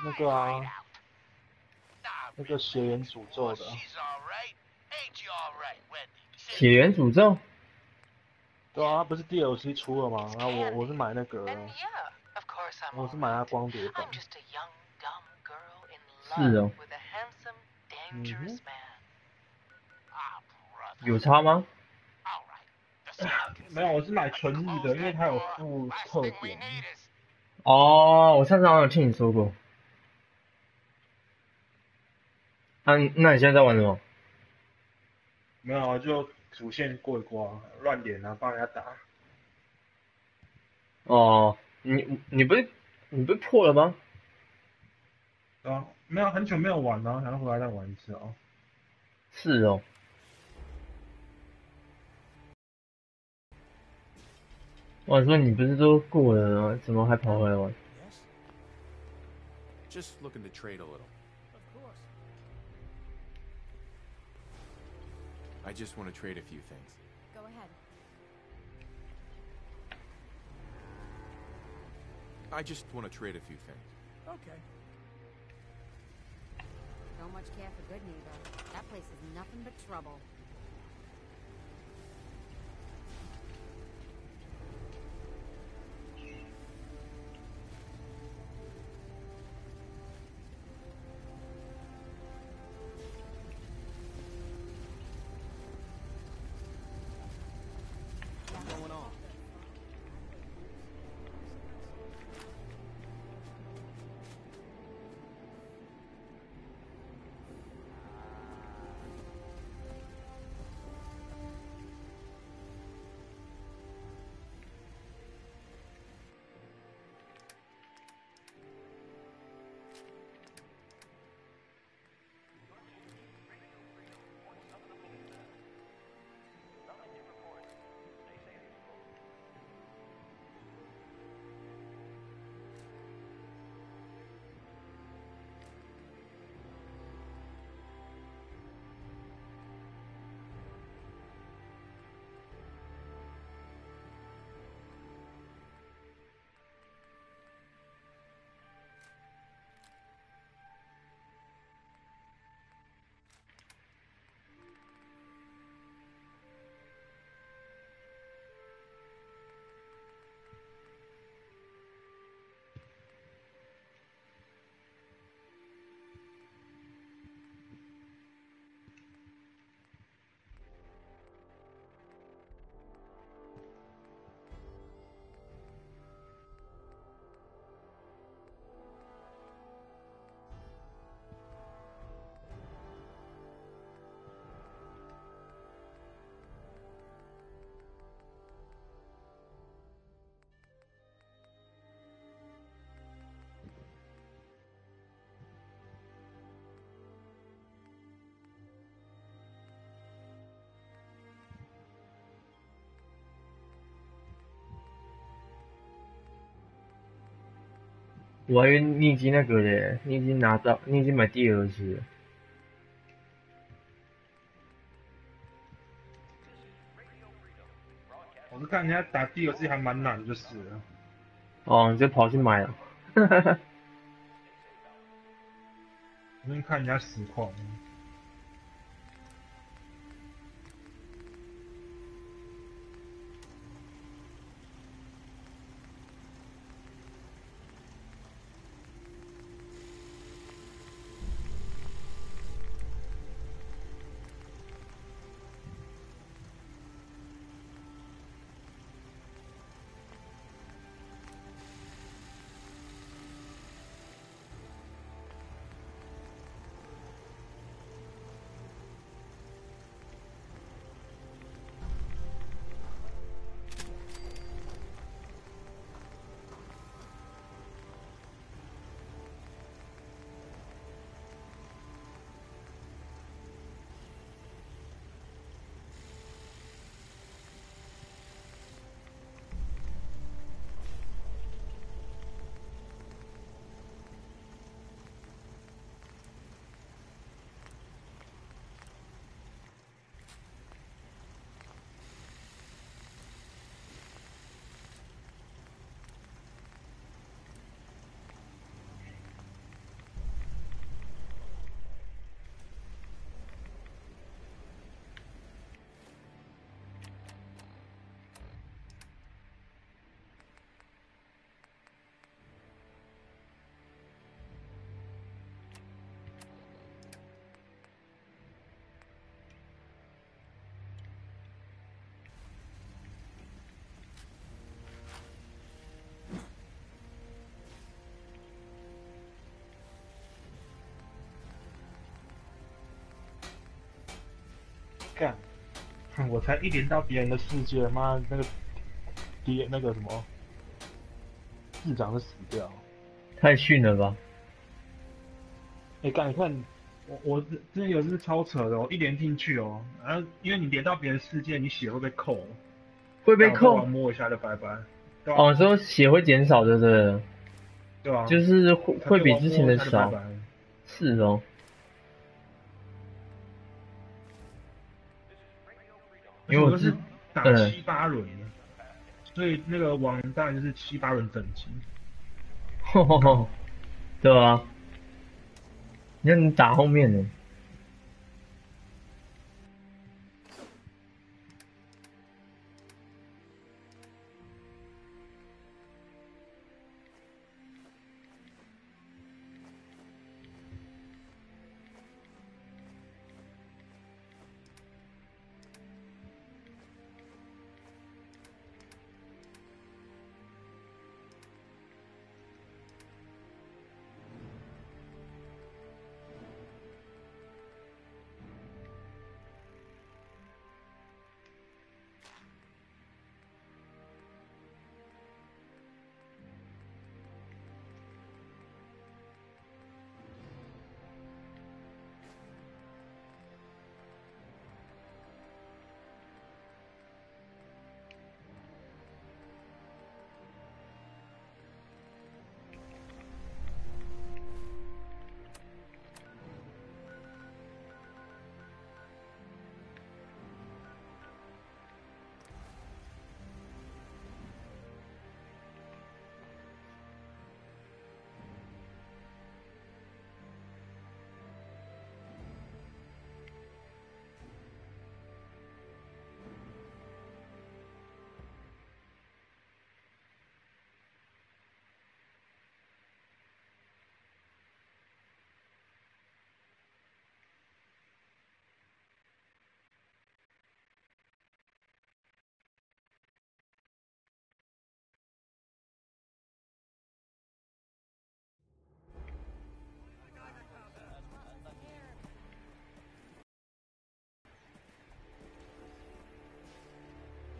那个啊，那个血缘诅咒的，血缘诅咒？对啊，他不是 DLC 出了吗？然后我是买那个的，我是买他光碟版。是哦，嗯哼，有差吗？没有，我是买纯日的，因为它有附特点。哦，我上次好像有听你说过。啊，那你现在在玩什么？没有啊，就主线过一过啊，乱点啊，帮人家打。哦，你不是破了吗？啊，没有，很久没有玩了，想要回来再玩一次啊。是哦，我说你不是都过了吗？怎么还跑回来玩？Yes? Just looking to trade a little. Of course. I just want to trade a few things. Go ahead. I just want to trade a few things. Okay. Don't much care for good neighbor. That place is nothing but trouble. What's going on? 我还以为你已经那个嘞，你已经拿到，你已经买第二只了。我是看人家打第二季还蛮难，就是了。哦，你就跑去买了。我先看人家实况。干，我才一连到别人的世界，妈那个那个什么市长就死掉。太逊了吧？哎，干，你看我之前有一次超扯的，我一连进去哦，然后因为你连到别人世界，你血会被扣，会被干我再扣？玩摸一下就拜拜，对吧？哦，说血会减少，对不对？对吧？就是才被会比之前玩摸一下就拜的少。拜。是哦。而且我都是因为我打嗯，7、8轮的，所以那个王当然就是7、8轮等级，吼吼吼，很高。对啊，你看你打后面呢。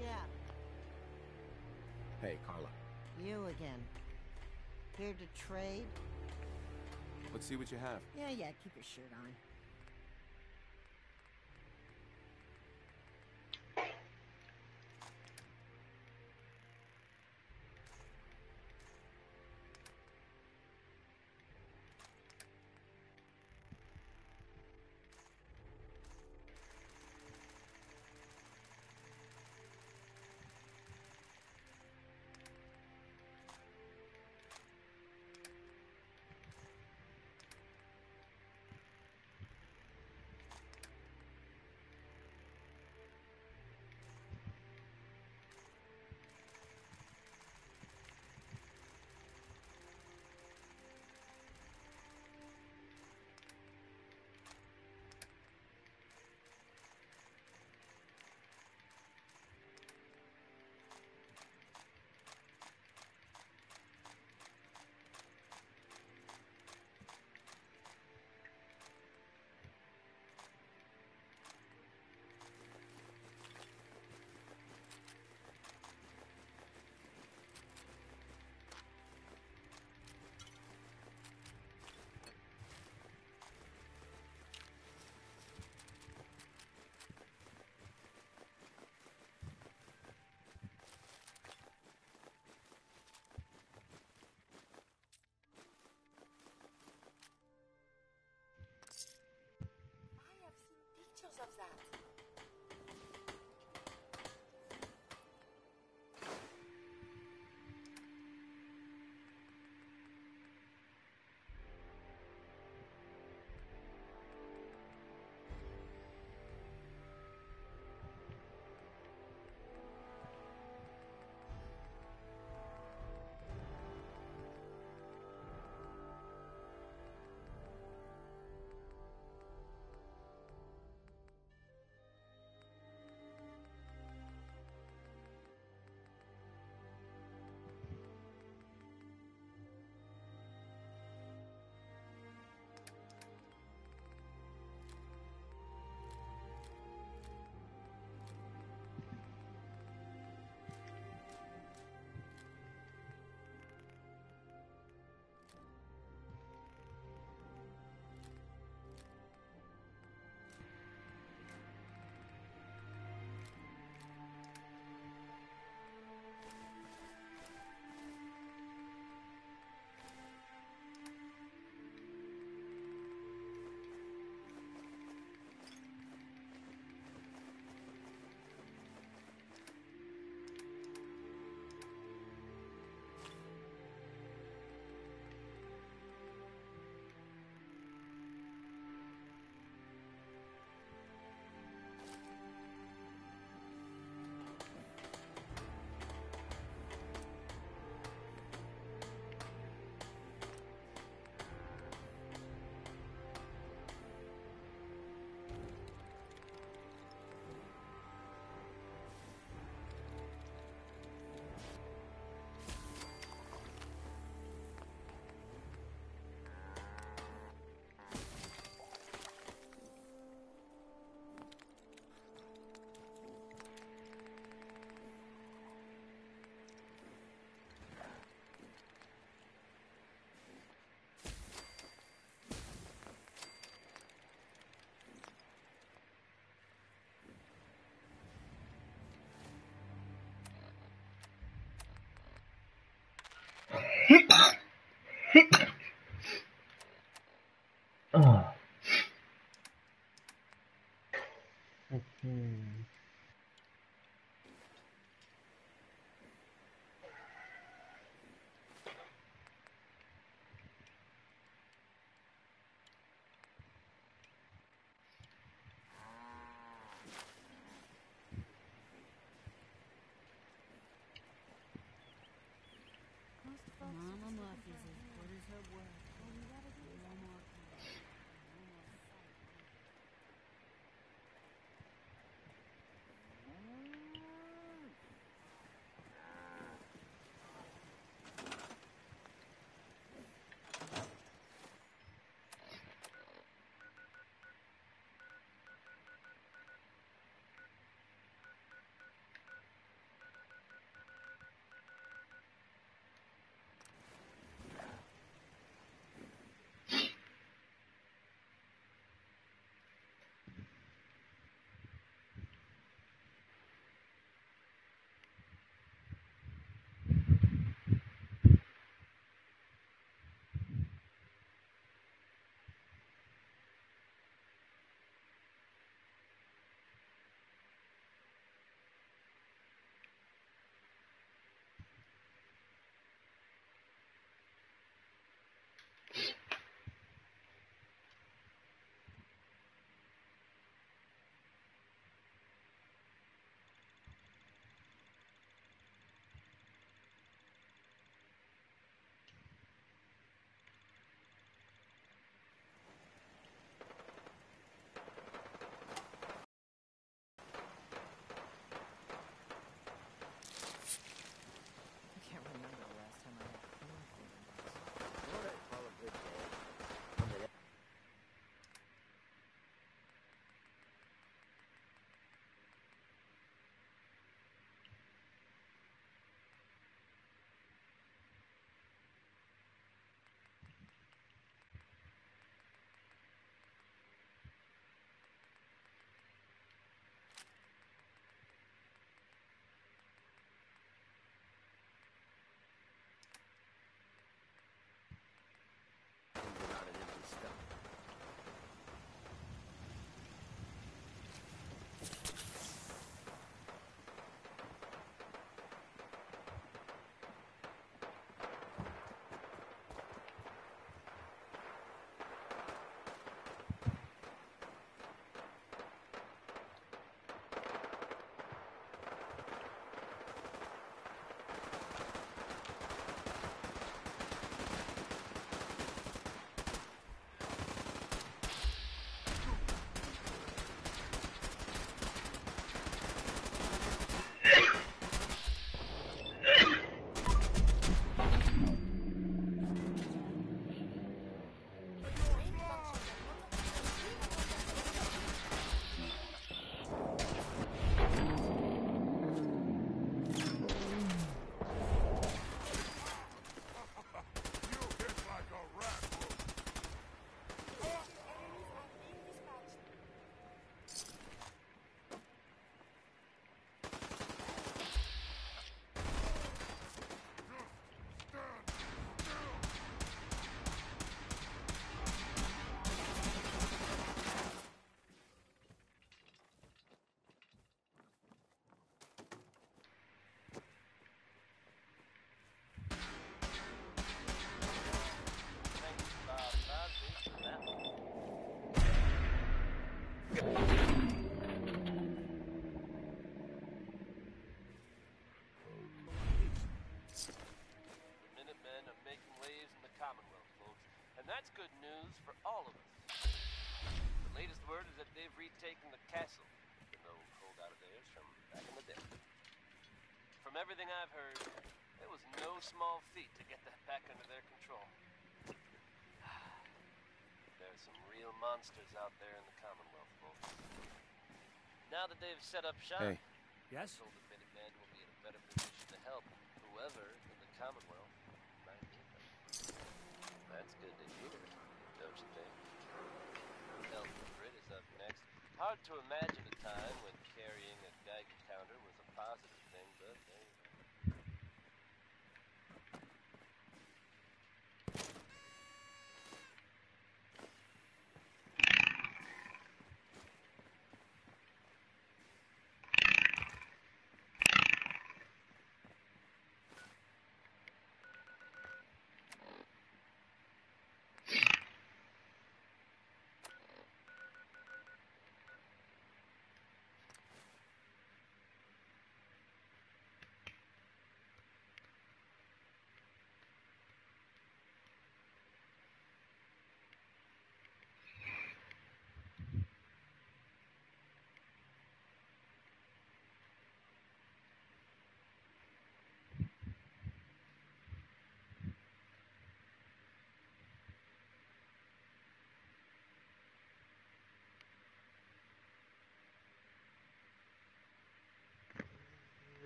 Yeah, Hey, Carla. you again. Here to trade? Let's see what you have. Yeah, keep your shirt on. 啊，嗯，Mama Murphy's as good as her word. All you gotta do is one more time. No more sight. I can't remember the last time I had cornflakes. What I call a good day. Not an empty stomach. And that's good news for all of us. The latest word is that they've retaken the castle, an old holdout of theirs from back in the day. From everything I've heard, it was no small feat to get that back under their control. There's some real monsters out there in the Commonwealth, folks. Now that they've set up shop, Hey. Yes? the Minutemen will be in a better position to help whoever in the Commonwealth might need them. That's good to hear, don't you think? Hell, Brit is up next. Hard to imagine a time when carrying a Geiger counter was a positive thing, but there you go.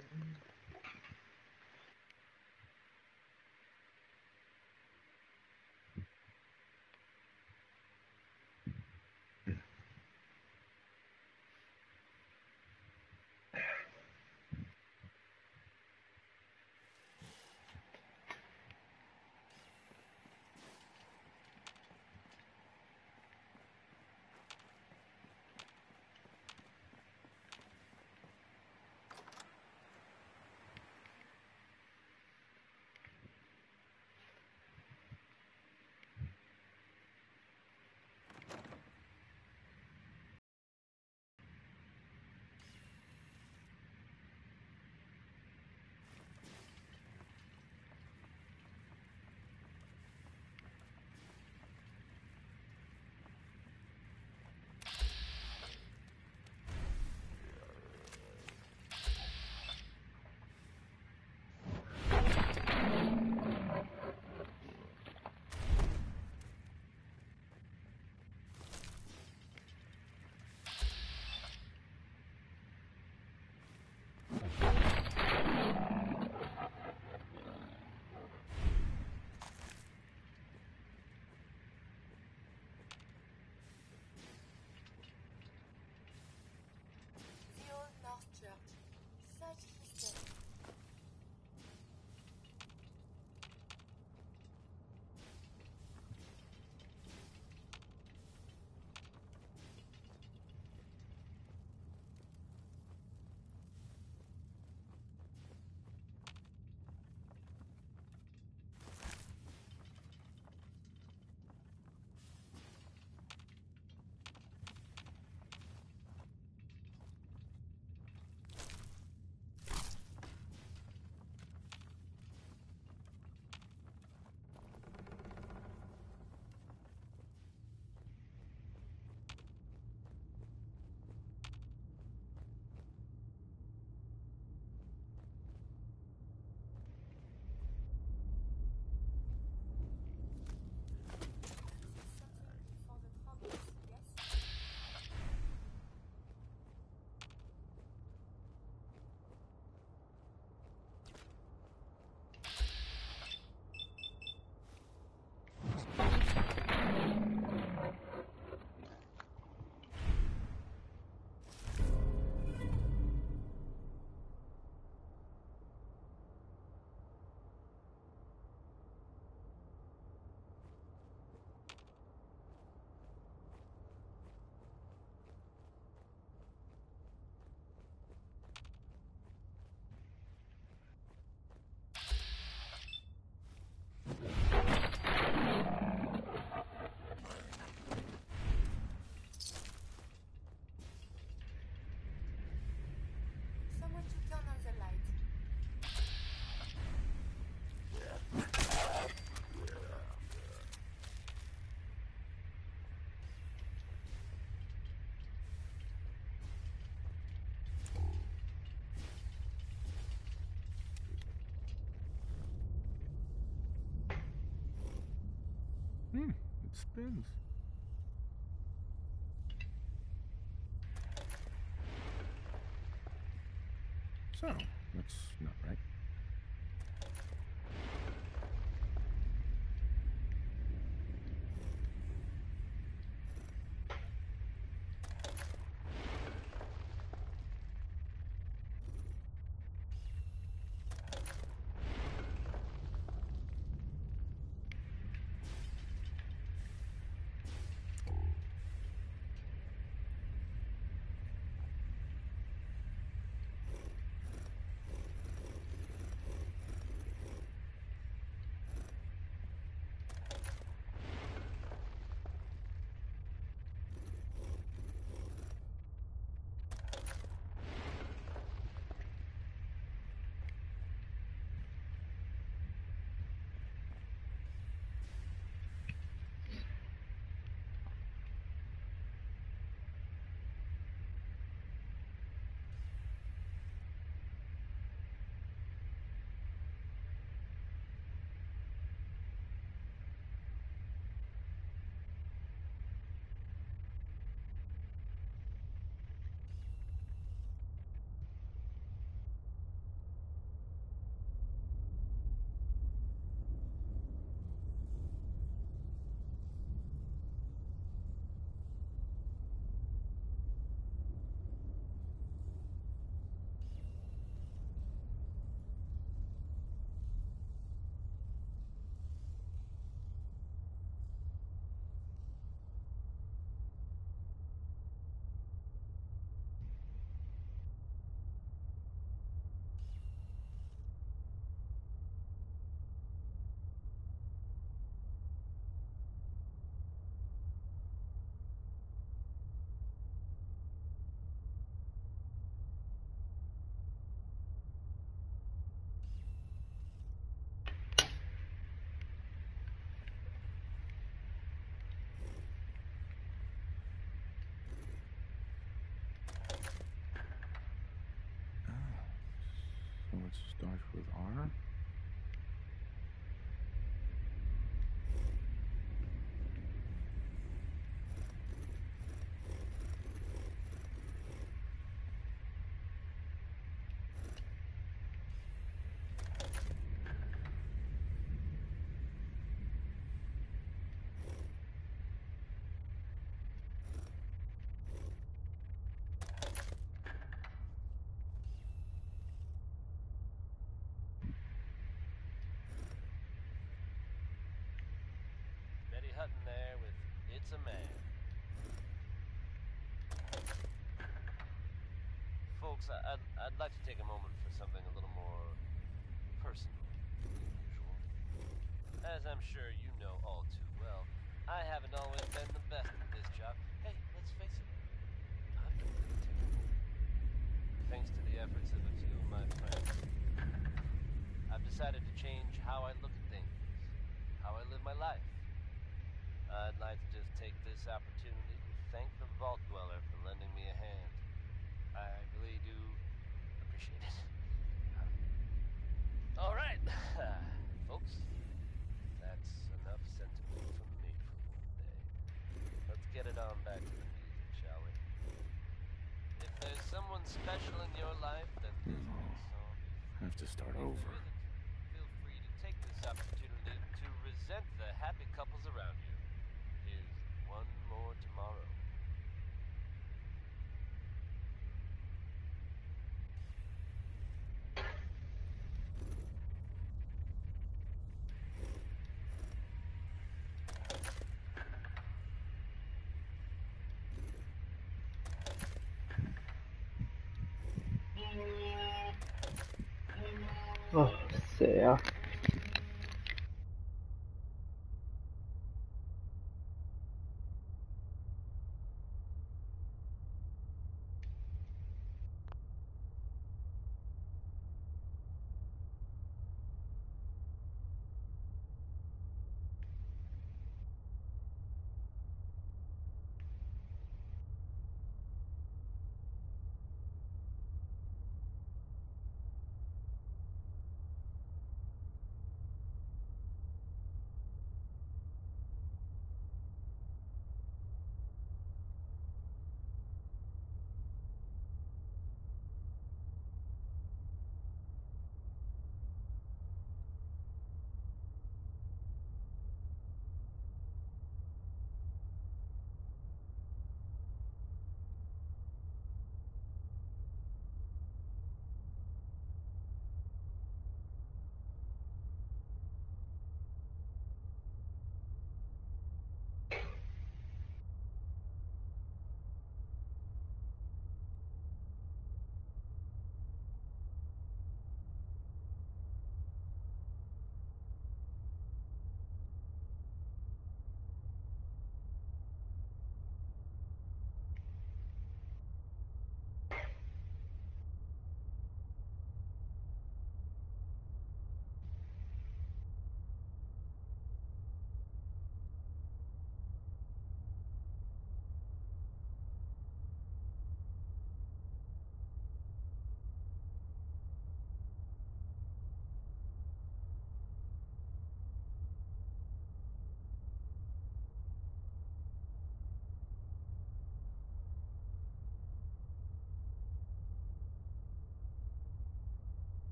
The Old North Church. Such history. Something for the troubles, yes? Someone to turn on the light. It spins. So, that's not right. it starts with R. Betty Hutton there with It's a Man. Folks, I'd like to take a moment for something a little more personal than usual. As I'm sure you know all too well, I haven't always been the best at this job. Hey, let's face it, I've been really terrible. Thanks to the efforts of a few of my friends, I've decided to change how I look at things, how I live my life. I'd like to just take this opportunity to thank the Vault Dweller for lending me a hand. I really do appreciate it. All right, folks. That's enough sentiment from me for one day. Let's get it on back to the music, shall we? If there's someone special in your life, then this next song is. I have to start If over. there isn't, feel free to take this opportunity to resent the happy couples around you. Here's one more tomorrow.哦，谁啊？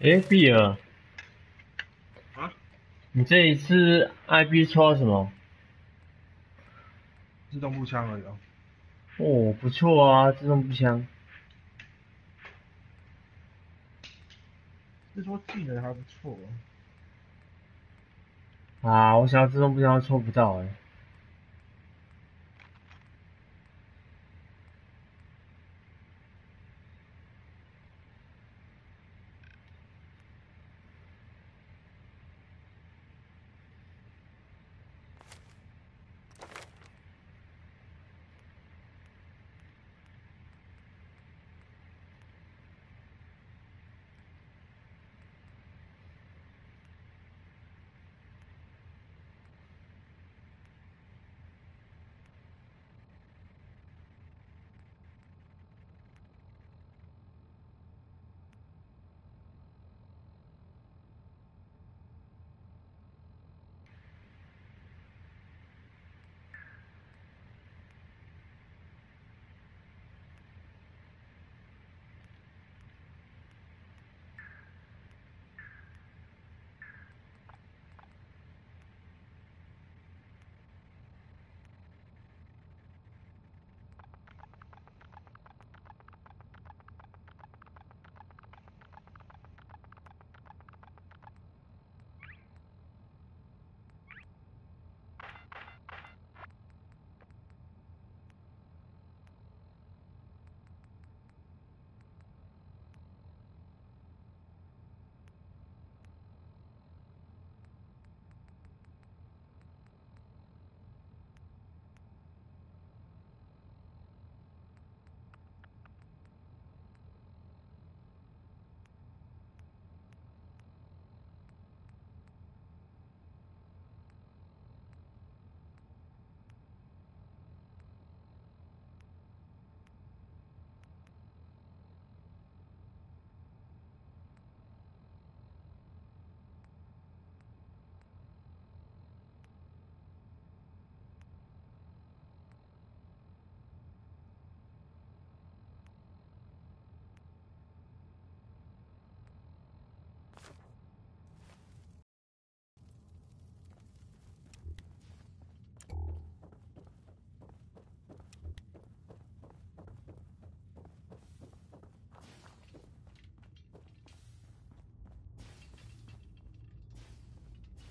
诶，比尔，啊，你这一次 IB 抽到什么？自动步枪而已哦。哦，不错啊，自动步枪。是说技能还不错哦。啊，我想要自动步枪抽不到哎。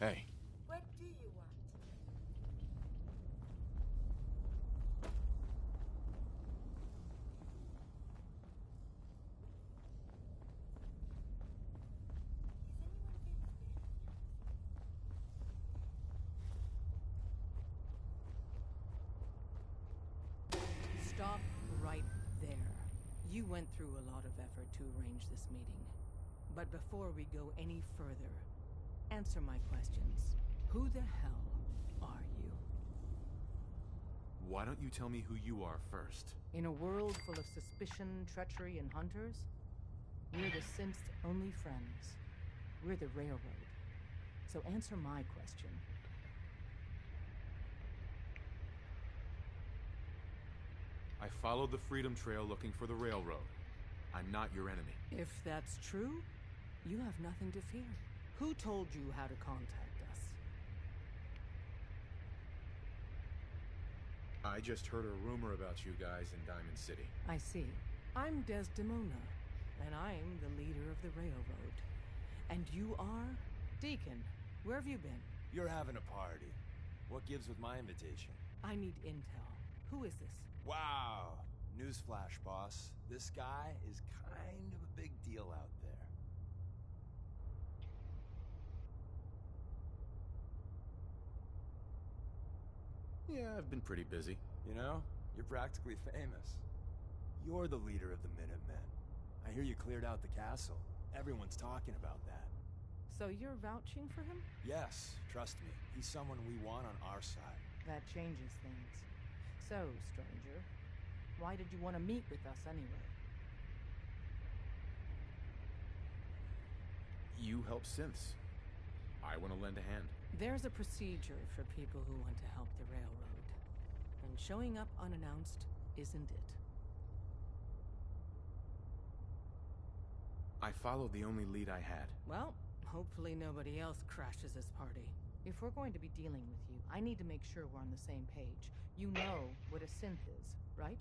Hey, What do you want? Has anyone been staying Stop right there. You went through a lot of effort to arrange this meeting. But before we go any further, answer my questions. Who the hell are you? why don't you tell me who you are first? In a world full of suspicion, treachery, and hunters, we're the synth's only friends. We're the railroad. So answer my question. I followed the Freedom Trail looking for the railroad. I'm not your enemy. If that's true, you have nothing to fear. Who told you how to contact us? I just heard a rumor about you guys in Diamond City. I see. I'm Desdemona, and I'm the leader of the railroad. And you are? Deacon, where have you been? You're having a party. What gives with my invitation? I need intel. Who is this? Wow. Newsflash, boss. This guy is kind of a big deal out there. Yeah, I've been pretty busy. You know, you're practically famous. You're the leader of the Minutemen. I hear you cleared out the castle. Everyone's talking about that. So you're vouching for him? Yes, trust me. He's someone we want on our side. That changes things. So, stranger, why did you want to meet with us anyway? You help synths. I want to lend a hand. There's a procedure for people who want to help the railroad. And showing up unannounced isn't it. I followed the only lead I had. Well, hopefully nobody else crashes this party. If we're going to be dealing with you, I need to make sure we're on the same page. You know what a synth is, right?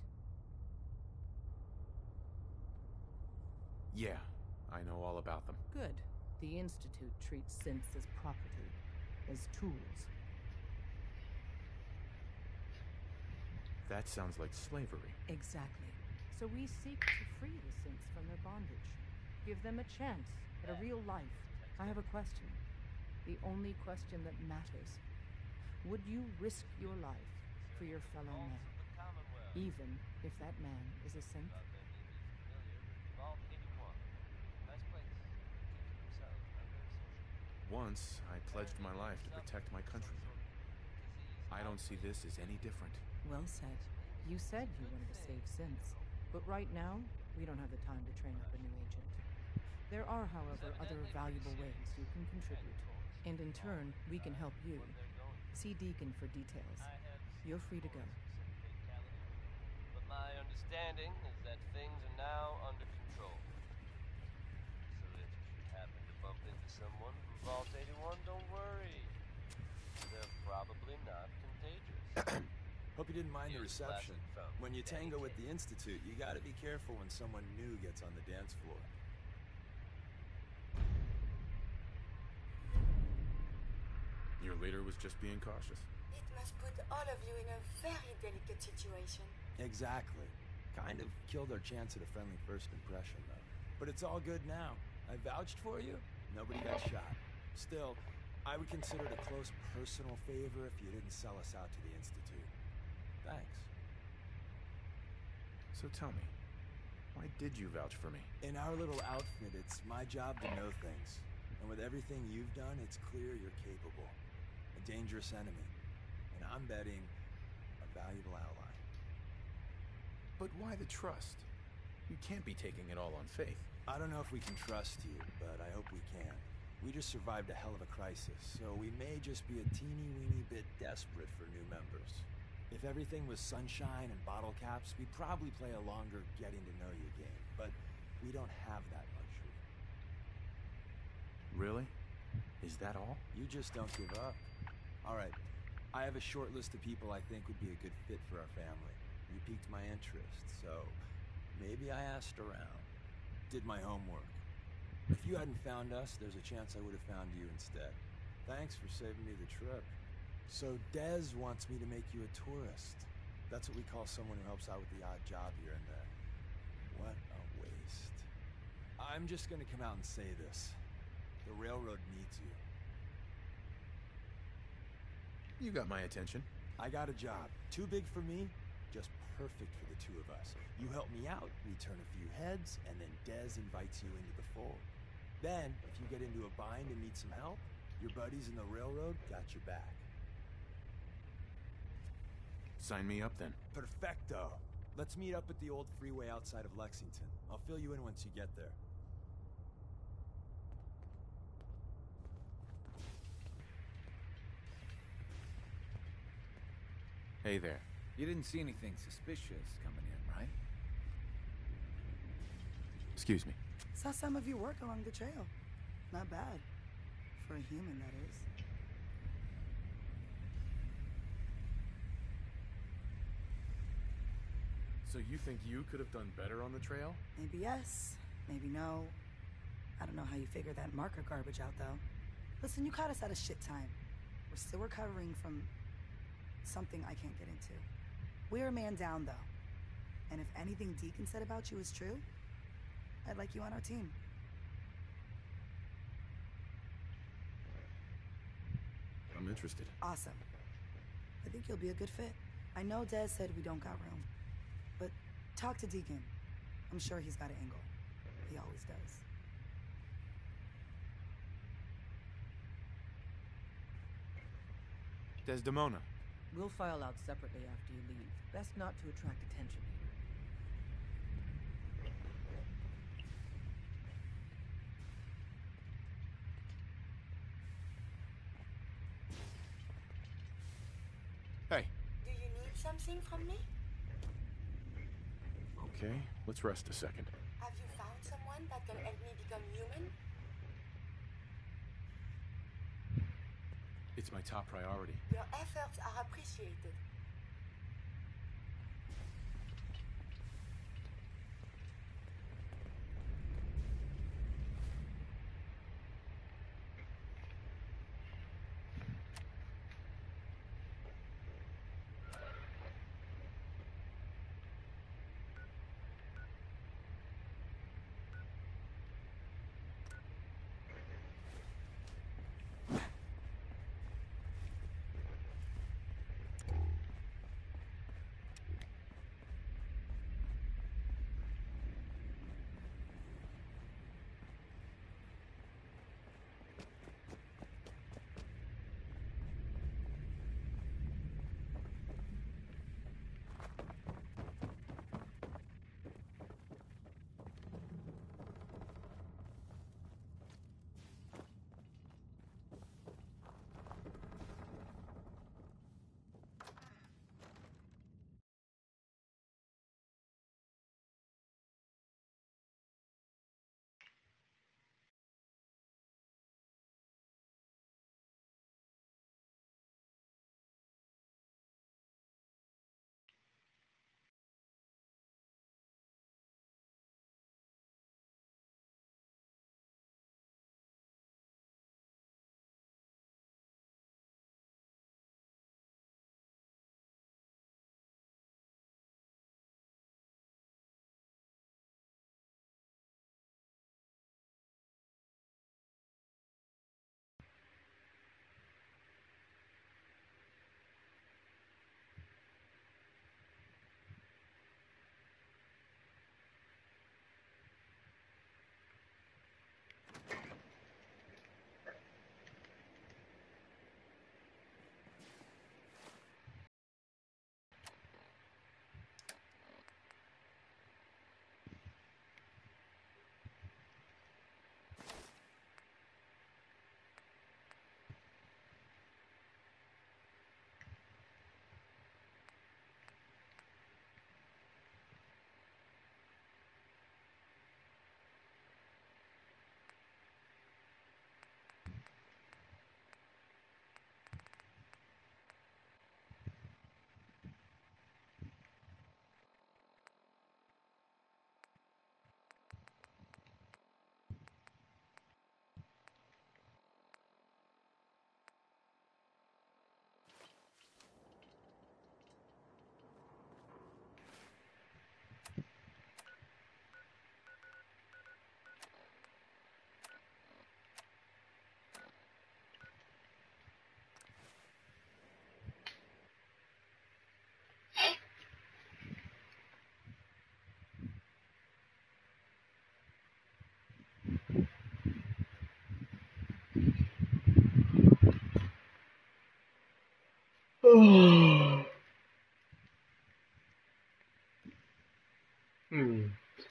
Yeah, I know all about them. Good. The Institute treats synths as property, as tools. That sounds like slavery. Exactly. So we seek to free the synths from their bondage. Give them a chance at a real life. I have a question. The only question that matters. Would you risk your life for your fellow man? Even if that man is a synth? Once, I pledged my life to protect my countrymen. I don't see this as any different. Well said. You said you wanted to save synths, but right now, we don't have the time to train up a new agent. There are, however, other valuable ways you can contribute, and in turn, we can help you. See Deacon for details. You're free to go. But my understanding is that things are now under control. So if you should happen to bump into someone from Vault 81, don't worry. They're probably not contagious. Hope you didn't mind the Here's reception. classic phone. When you tango with the Institute, you gotta be careful when someone new gets on the dance floor. Your leader was just being cautious. It must put all of you in a very delicate situation. Exactly. Kind of killed our chance at a friendly first impression, though. But it's all good now. I vouched for you. Nobody got shot. Still, I would consider it a close personal favor if you didn't sell us out to the Institute. Thanks. So tell me, why did you vouch for me? In our little outfit, it's my job to know things. And with everything you've done, it's clear you're capable. A dangerous enemy. And I'm betting a valuable ally. But why the trust? You can't be taking it all on faith. I don't know if we can trust you, but I hope we can. We just survived a hell of a crisis, so we may just be a teeny-weeny bit desperate for new members. If everything was sunshine and bottle caps, we'd probably play a longer getting-to-know-you game, but we don't have that luxury. Really? Is that all? You just don't give up. All right, I have a short list of people I think would be a good fit for our family. You piqued my interest, so maybe I asked around. Did my homework. If you hadn't found us, there's a chance I would have found you instead. Thanks for saving me the trip. So Dez wants me to make you a tourist. That's what we call someone who helps out with the odd job here and there. What a waste. I'm just gonna come out and say this. The railroad needs you. You got my attention. I got a job. Too big for me, just perfect for the two of us. You help me out, we turn a few heads, and then Dez invites you into the fold. Then, if you get into a bind and need some help, your buddies in the railroad got your back. Sign me up then. Perfecto. Let's meet up at the old freeway outside of Lexington. I'll fill you in once you get there. Hey there. You didn't see anything suspicious coming in, right? Excuse me. Saw some of your work along the trail. Not bad. For a human, that is. So you think you could have done better on the trail? Maybe yes, maybe no. I don't know how you figure that marker garbage out, though. Listen, you caught us at a shit time. We're still recovering from something I can't get into. We're a man down, though. And if anything Deacon said about you is true, I'd like you on our team. I'm interested. Awesome. I think you'll be a good fit. I know Dez said we don't got room, but talk to Deacon. I'm sure he's got an angle. He always does. Desdemona. We'll file out separately after you leave. Best not to attract attention here. Hey. Do you need something from me? Okay, let's rest a second. Have you found someone that can help me become human? It's my top priority. Your efforts are appreciated.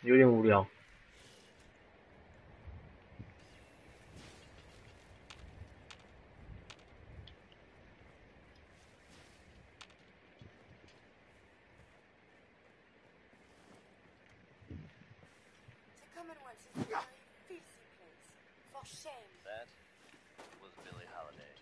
有点无聊。The Commonwealth is a very filthy place. For shame. That was Billie Holiday.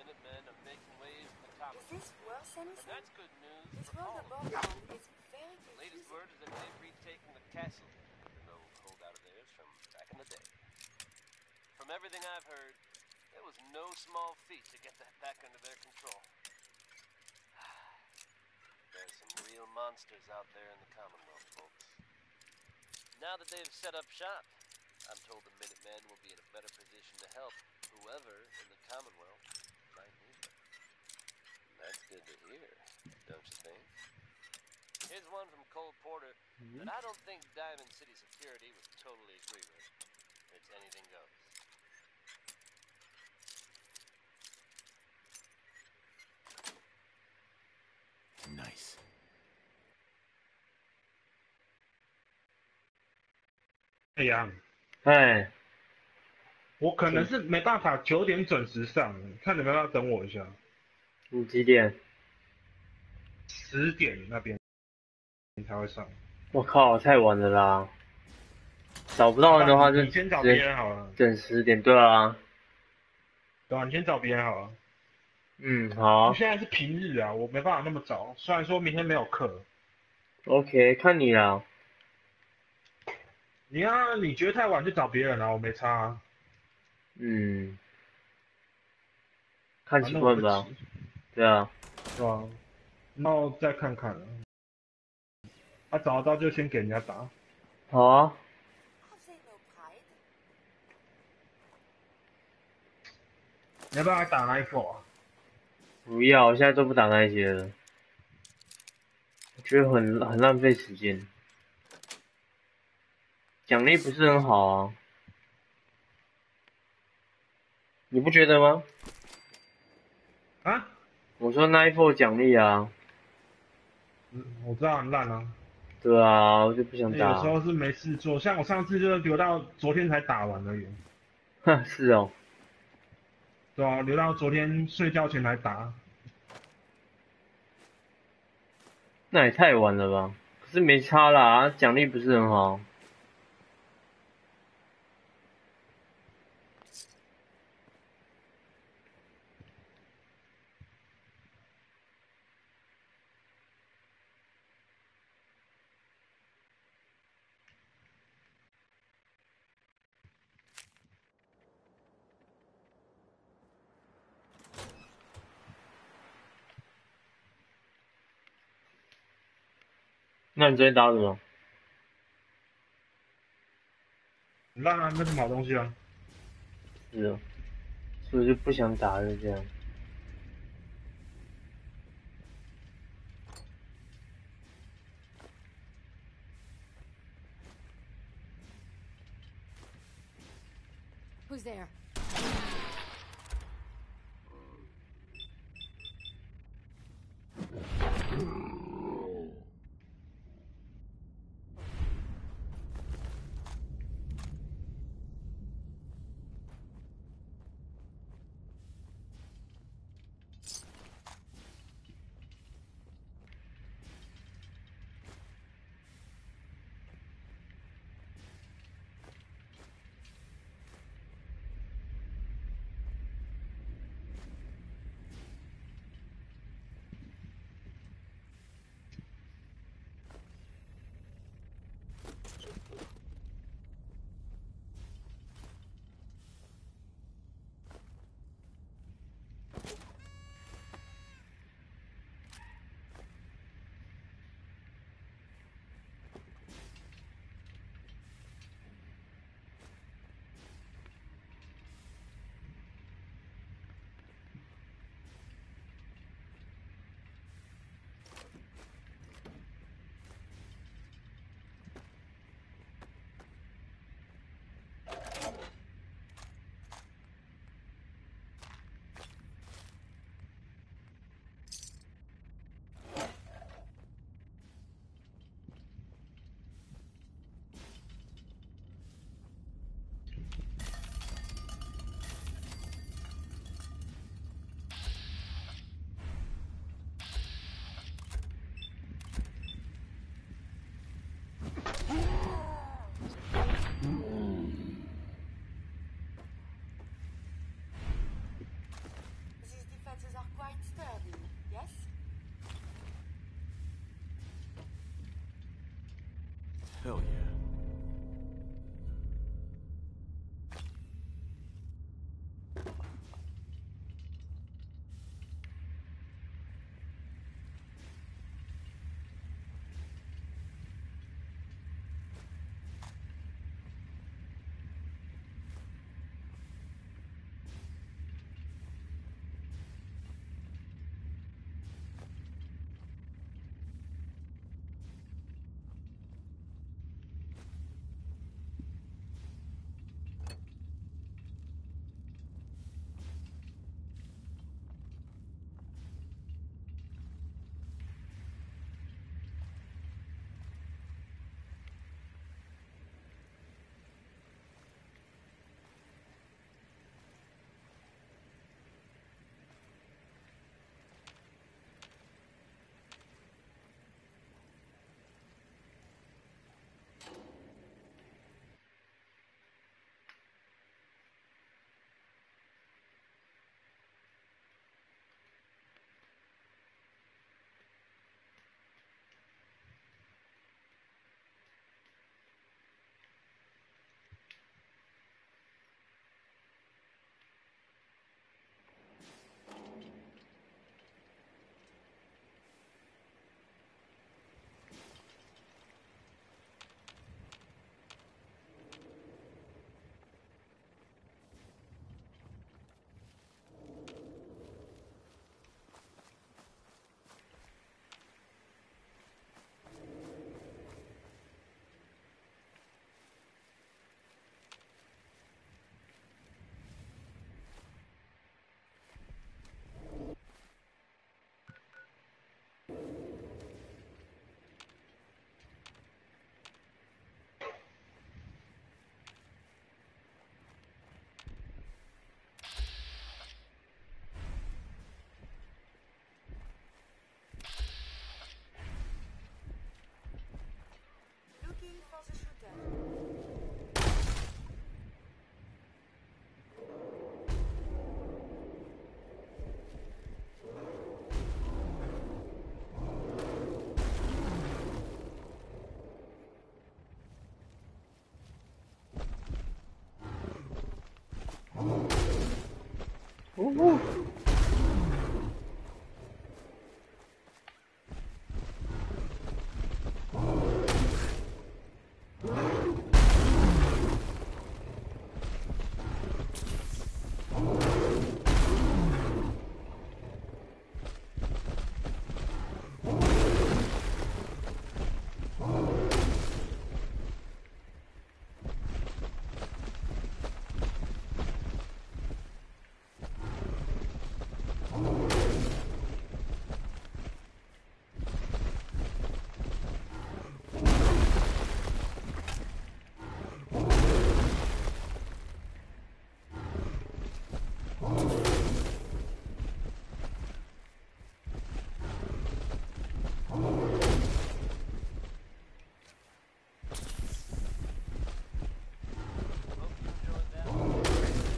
Minutemen are making waves in the Is Commonwealth. this worse than And that's good news This for world all of above us. ground is very The latest confusing. word is that they've retaken the castle, an old holdout of theirs from back in the day. From everything I've heard, it was no small feat to get that back under their control. There's some real monsters out there in the Commonwealth, folks. Now that they've set up shop, I'm told the Minutemen will be in a better position to help whoever in the Commonwealth might need them. And that's good to hear, don't you think? Here's one from Cole Porter that I don't think Diamond City Security would totally agree with. It's anything goes. Nice. 哎呀，哎，我可能是没办法9点准时上，看你们要不要等我一下。你几点？ 10点那边。你才会上。我靠，太晚了啦！找不到人的话就你先找直接别人好了。等10点，对啊。对啊，你先找别人好了。嗯，好啊。现在是平日啊，我没办法那么早。虽然说明天没有课。OK，看你啦。你觉得太晚就找别人啊，我没差啊。嗯，看反情况吧。正我不急。对啊。对啊，然后再看看了。他找得到就先给人家打。好啊。你要不要来打 Nightfall 啊？不要，我现在都不打那些了，我觉得很浪费时间。奖励不是很好啊，你不觉得吗？啊？我说 Nightfall 奖励啊。我知道很烂啊。对啊，我就不想打。有时候是没事做，像我上次就留到昨天才打完而已。哼，是哦。对啊，留到昨天睡觉前才打。那也太晚了吧？可是没差啦，奖励不是很好。那你昨天打什么？很烂啊，没什么好东西啊。是哦，所以就不想打了这样。Who's there?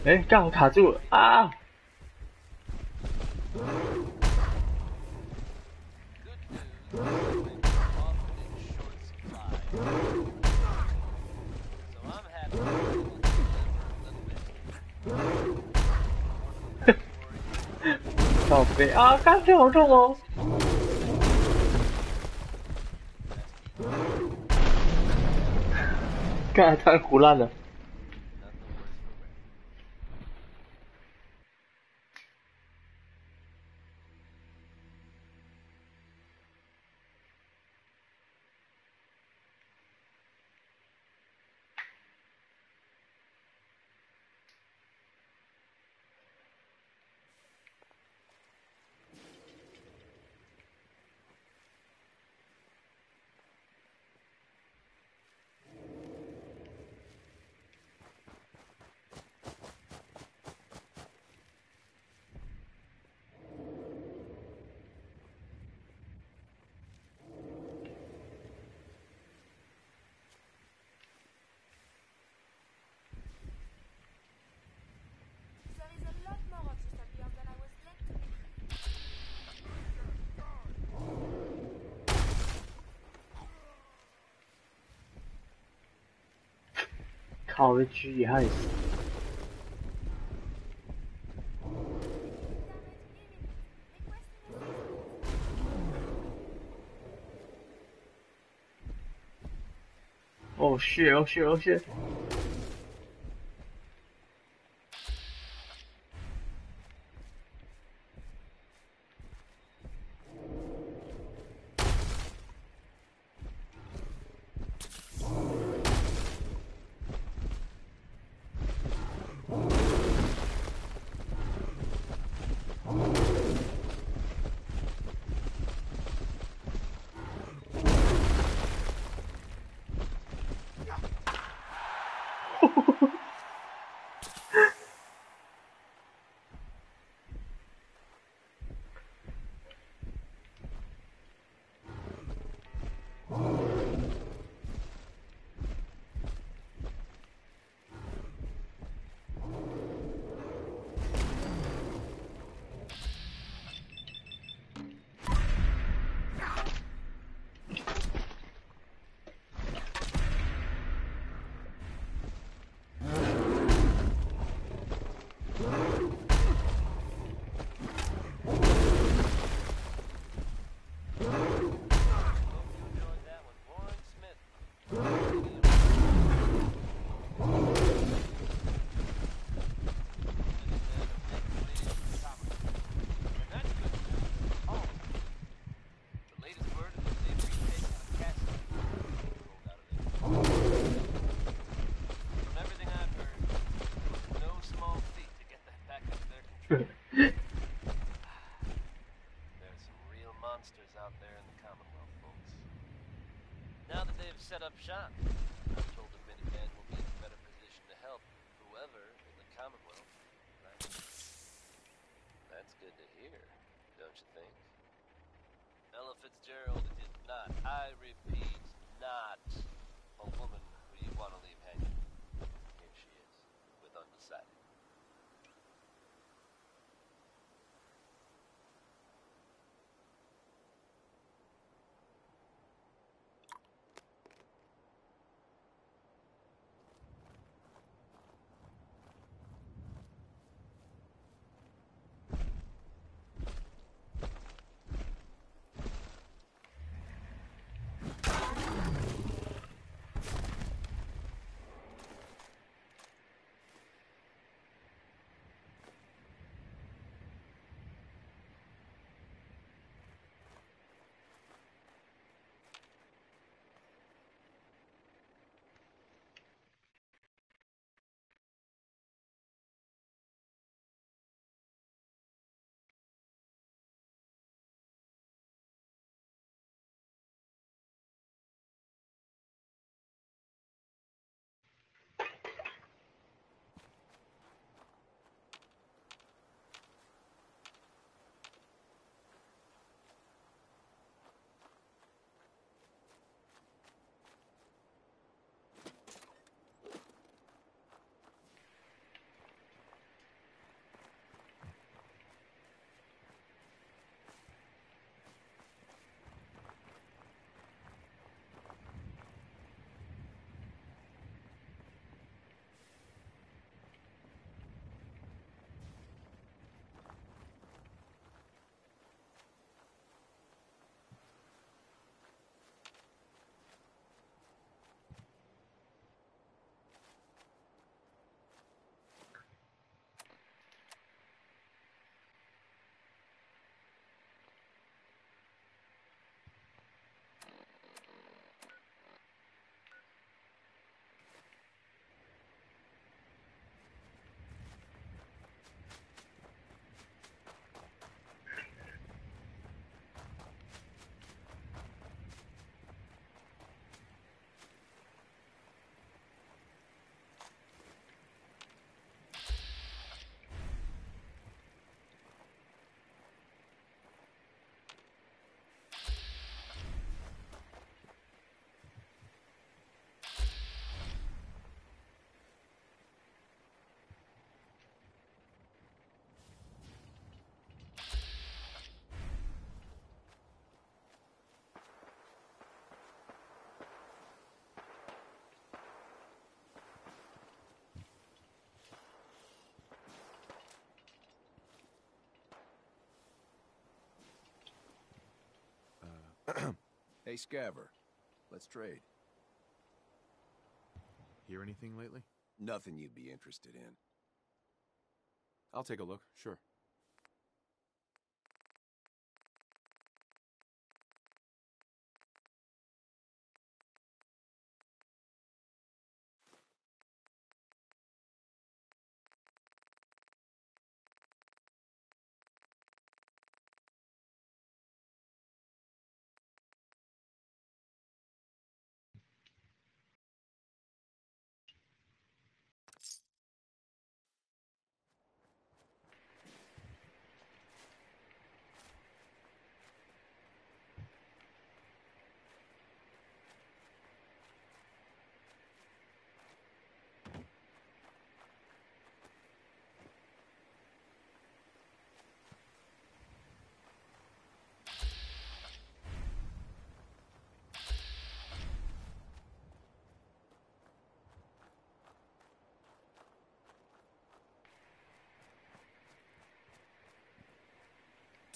哎，刚好卡住了啊！ 宝贝啊，刚才好重哦！刚才太胡乱了。There is a lot more of this up here than I was led to believe. 靠，被狙击害死！哦shit！哦shit！哦shit！Now that they've set up shop, I'm told the Minutemen will be in a better position to help whoever in the Commonwealth. Right? That's good to hear, don't you think? Ella Fitzgerald is not, I repeat, not a woman who you want to leave hanging. Here she is, with Undecided. Hey, Scaver. Let's trade. Hear anything lately? Nothing you'd be interested in. I'll take a look, sure.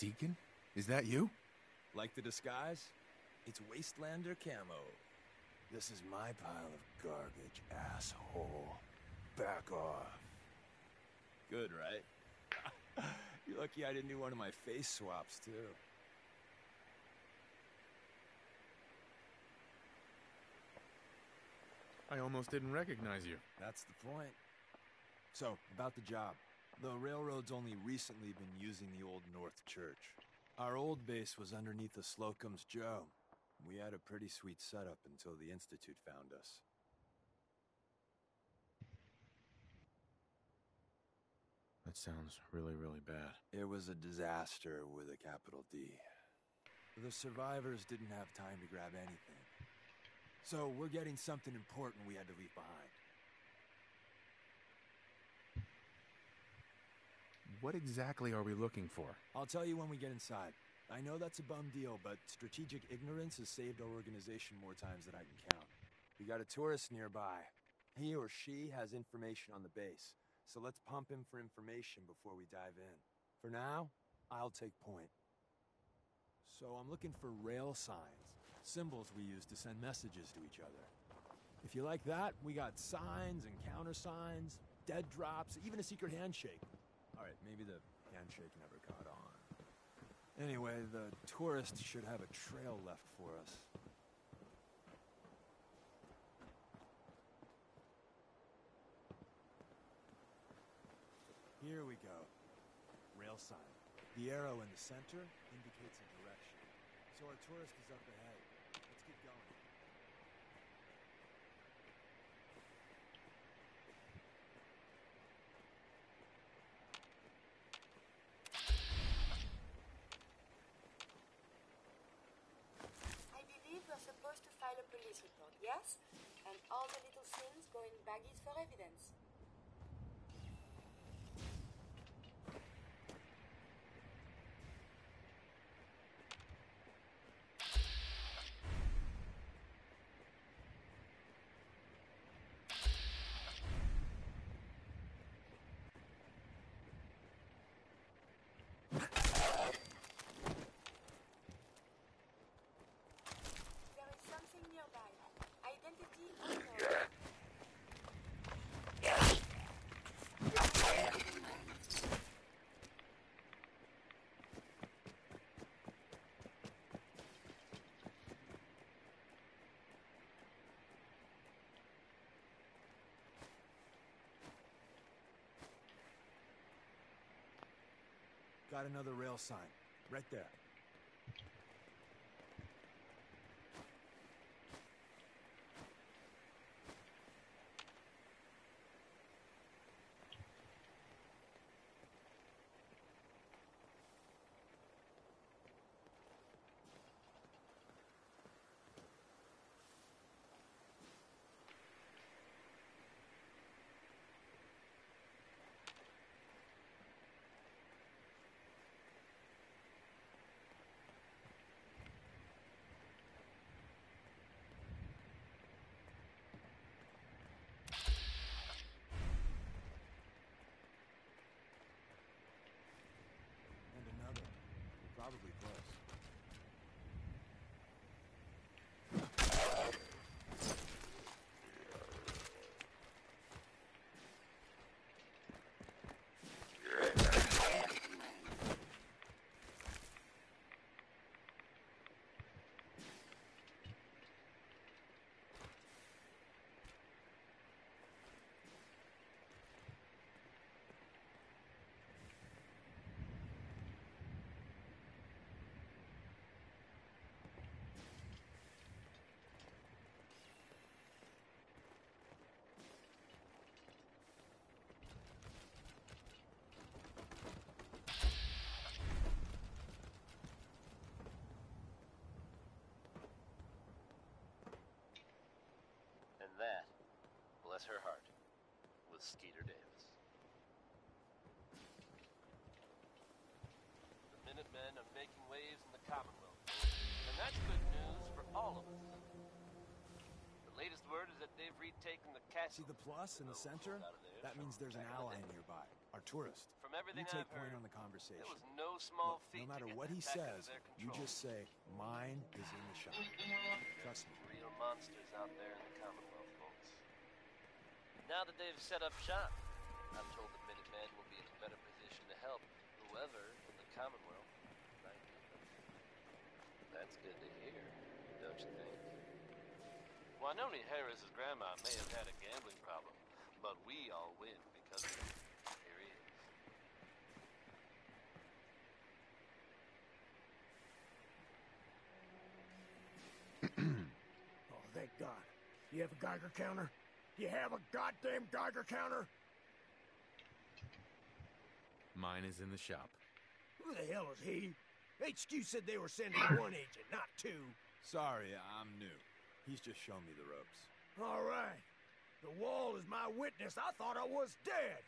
Deacon? Is that you? Like the disguise? It's Wastelander camo. This is my pile of garbage, asshole. Back off. Good, right? You're lucky I didn't do one of my face swaps, too. I almost didn't recognize you. That's the point. So, about the job. The railroad's only recently been using the Old North Church. Our old base was underneath the Slocum's Joe. We had a pretty sweet setup until the Institute found us. That sounds really, really bad. It was a disaster with a capital D. The survivors didn't have time to grab anything. So we're getting something important we had to leave behind. What exactly are we looking for? I'll tell you when we get inside. I know that's a bum deal, but strategic ignorance has saved our organization more times than I can count. We got a tourist nearby. He or she has information on the base, so let's pump him for information before we dive in. For now, I'll take point. So I'm looking for rail signs, symbols we use to send messages to each other. If you like that, we got signs and countersigns, dead drops, even a secret handshake. All right, maybe the handshake never caught on. Anyway, the tourist should have a trail left for us. Here we go. Rail sign. The arrow in the center indicates a direction. So our tourist is up ahead. Let's get going. I believe we're supposed to file a police report, yes? And all the little sins go in baggies for evidence. There is something nearby. Identity unknown. Got another rail sign. Right there. men are making waves in the Commonwealth, and that's good news for all of us. The latest word is that they've retaken the castle. See the plus in the center? That means there's an ally nearby, our tourist. From everything You take I've heard, point on the conversation. it was no small Look, feat no matter to get what that he back under says, their you control. just say, mine is in the shop. Trust me. Real monsters out there in the Commonwealth, folks. Now that they've set up shop, I'm told the Minutemen will be in a better position to help whoever in the Commonwealth might need them. That's good to hear, don't you think? Wanoni Harris's grandma may have had a gambling problem, but we all win because of it. Here he is. Oh, thank God. You have a Geiger counter? You have a goddamn Geiger counter? Mine is in the shop. Who the hell is he? HQ said they were sending one agent, not two. Sorry, I'm new. He's just showing me the ropes. All right. The wall is my witness. I thought I was dead.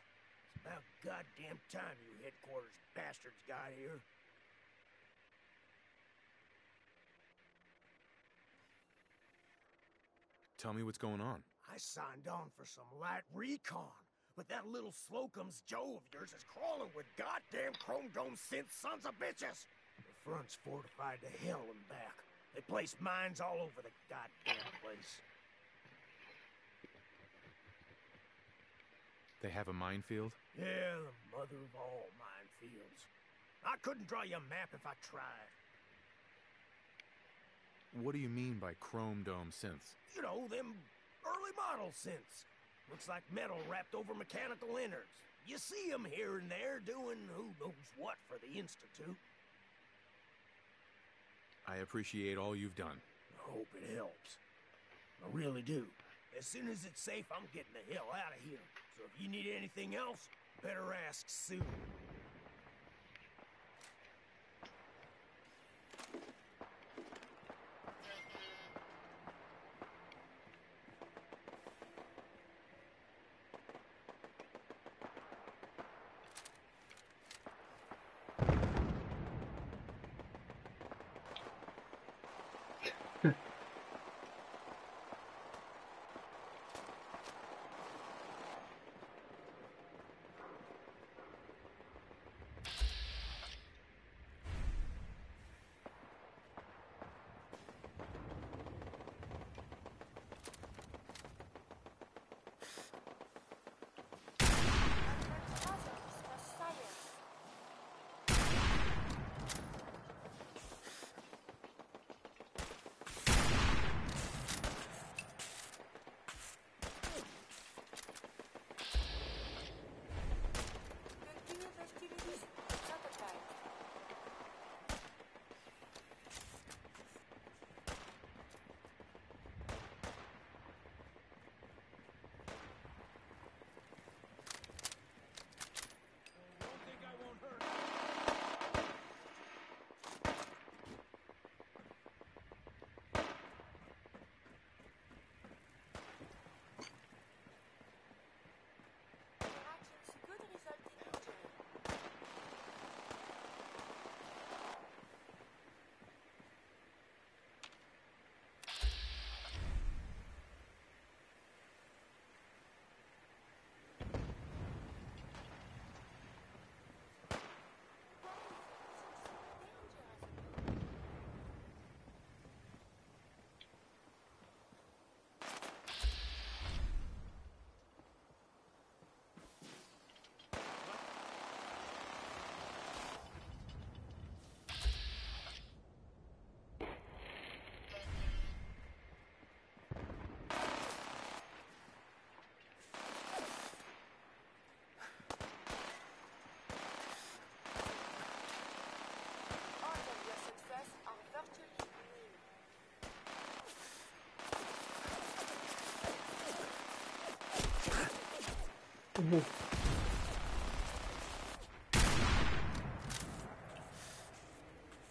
It's about goddamn time you headquarters bastards got here. Tell me what's going on. I signed on for some light recon, but that little Slocum's Joe of yours is crawling with goddamn chrome dome synth sons of bitches. The front's fortified to hell and back. They placed mines all over the goddamn place. They have a minefield? Yeah, the mother of all minefields. I couldn't draw you a map if I tried. What do you mean by chrome dome synths? You know, them early model synths. Looks like metal wrapped over mechanical innards. You see them here and there doing who knows what for the Institute. I appreciate all you've done. I hope it helps. I really do. As soon as it's safe, I'm getting the hell out of here. So if you need anything else, better ask soon.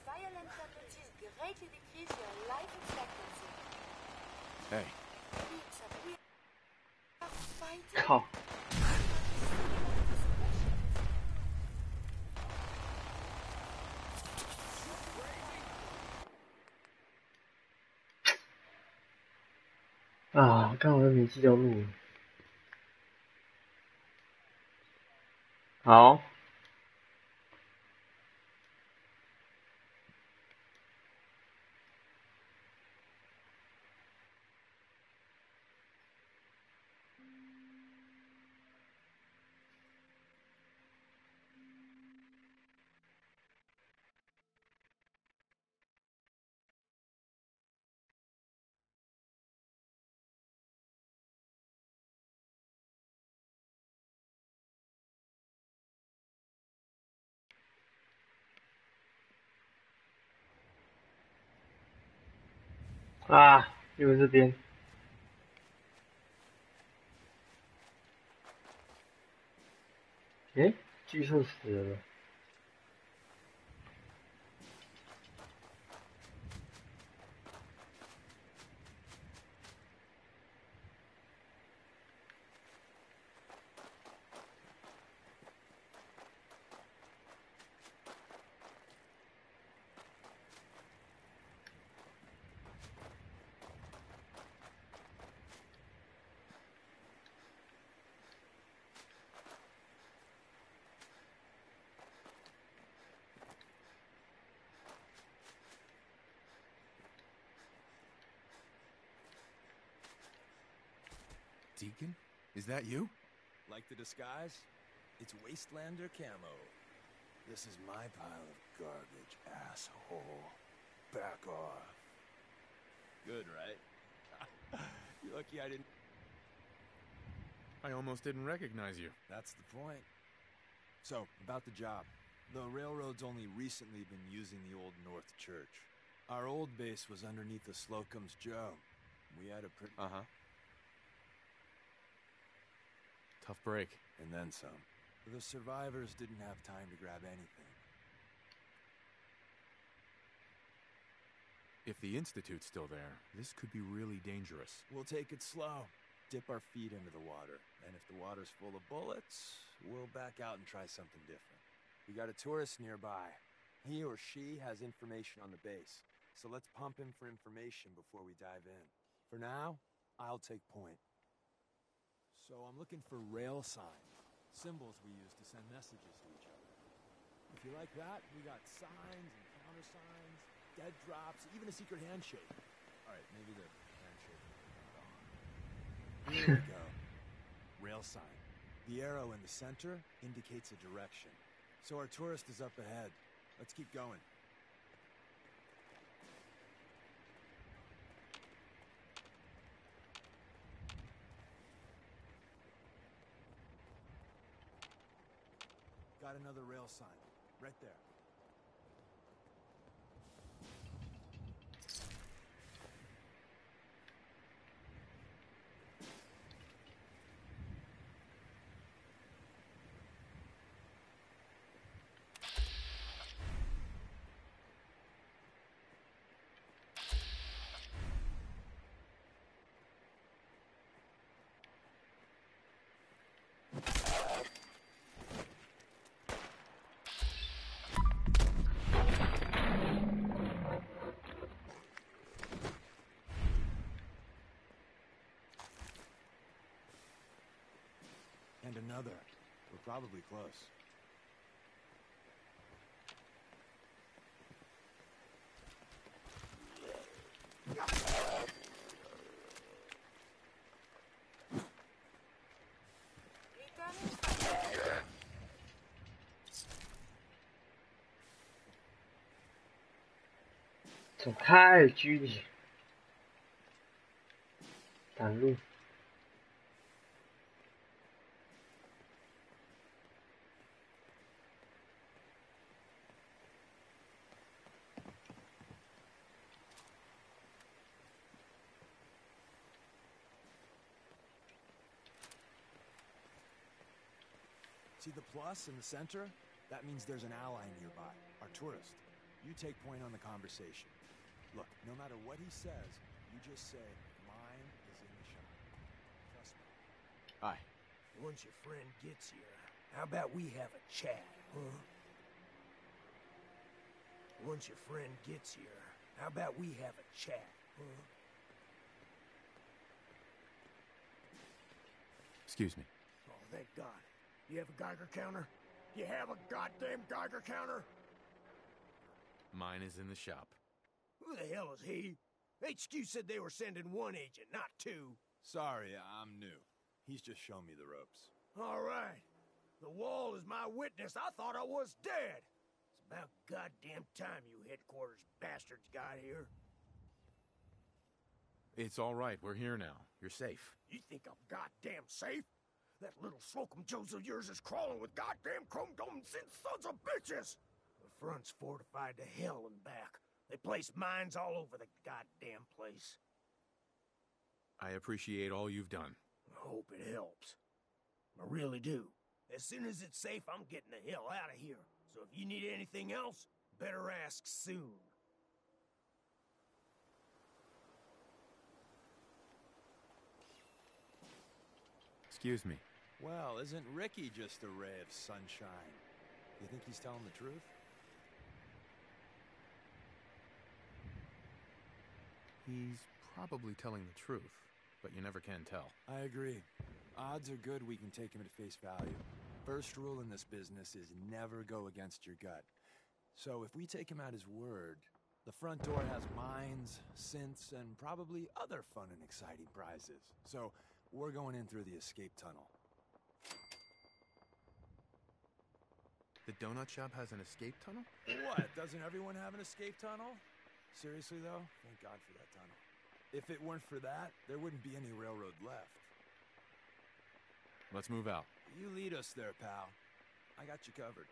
Violent temperatures greatly decrease your life expectancy. Hey. We are fighting.靠！啊，刚好没记到录。好。啊，又是这边。诶，巨兽死了。Deacon? Is that you? Like the disguise? It's Wastelander camo. This is my pile of garbage, asshole. Back off. Good, right? You're lucky I didn't... I almost didn't recognize you. That's the point. So, about the job. The railroad's only recently been using the Old North Church. Our old base was underneath the Slocum's Joe. We had a pretty... Uh-huh. Tough break. And then some. The survivors didn't have time to grab anything. If the Institute's still there, this could be really dangerous. We'll take it slow. Dip our feet into the water. And if the water's full of bullets, we'll back out and try something different. We got a tourist nearby. He or she has information on the base. So let's pump him for information before we dive in. For now, I'll take point. So I'm looking for rail signs. Symbols we use to send messages to each other. If you like that, we got signs and countersigns, dead drops, even a secret handshake. Alright, maybe the handshake is not on. Here we go. Rail sign. The arrow in the center indicates a direction. So our tourist is up ahead. Let's keep going. Got another rail sign. Right there. And another. We're probably close.走开，居里，挡路。See the plus in the center? That means there's an ally nearby, our tourist. You take point on the conversation. Look, no matter what he says, you just say, mine is in the shop. Trust me. Aye. Once your friend gets here, how about we have a chat, huh? Once your friend gets here, how about we have a chat, huh? Excuse me. Oh, thank God. You have a Geiger counter? You have a goddamn Geiger counter? Mine is in the shop. Who the hell is he? HQ said they were sending one agent, not two. Sorry, I'm new. He's just showing me the ropes. All right. The wall is my witness. I thought I was dead. It's about goddamn time you headquarters bastards got here. It's all right. We're here now. You're safe. You think I'm goddamn safe? That little Slocum Joes of yours is crawling with goddamn chrome dome sons of bitches! The front's fortified to hell and back. They place mines all over the goddamn place. I appreciate all you've done. I hope it helps. I really do. As soon as it's safe, I'm getting the hell out of here. So if you need anything else, better ask soon. Excuse me. Well, isn't Ricky just a ray of sunshine? You think he's telling the truth? He's probably telling the truth, but you never can tell. I agree. Odds are good we can take him at face value. First rule in this business is never go against your gut. So if we take him at his word, the front door has mines, synths, and probably other fun and exciting prizes. So we're going in through the escape tunnel. The donut shop has an escape tunnel? What? Doesn't everyone have an escape tunnel? Seriously, though? Thank God for that tunnel. If it weren't for that, there wouldn't be any railroad left. Let's move out. You lead us there, pal. I got you covered.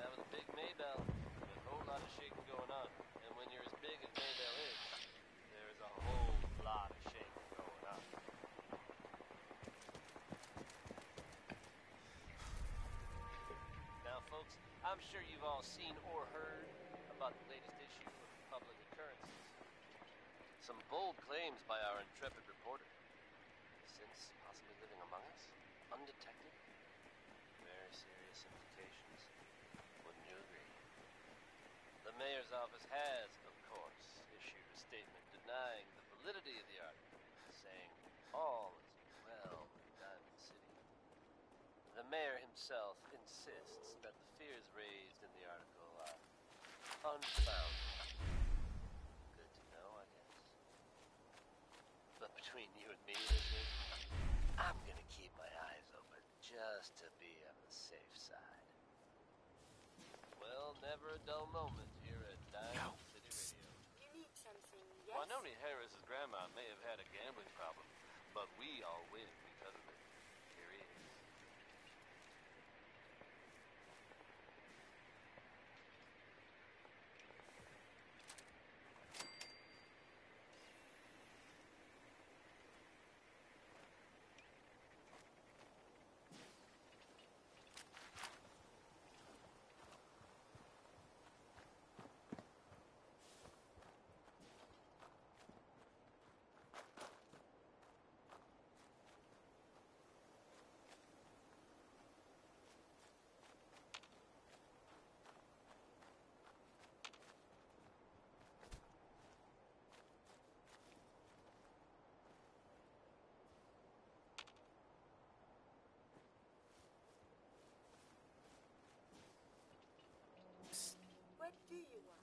That was Big Maybell. There's a whole lot of shaking going on. And when you're as big as Maybell is, there's a whole lot of shaking going on. Now, folks, I'm sure you've all seen or heard about the latest issue of Public Occurrences. Some bold claims by our intrepid reporter. Since possibly living among us, undetected. Very serious implications. Wouldn't you agree? The mayor's office has, of course, issued a statement denying the validity of the article, saying all is well in Diamond City. The mayor himself insists that the fears raised in the article are unfounded. Good to know, I guess. But between you and me, listeners, I'm gonna keep my eyes open just to be on the safe side. Well, never a dull moment here at Diamond City Radio. You need something, yes? Well, I know Harris's grandma may have had a gambling problem, but we all win because of it. Here he is. What do you want?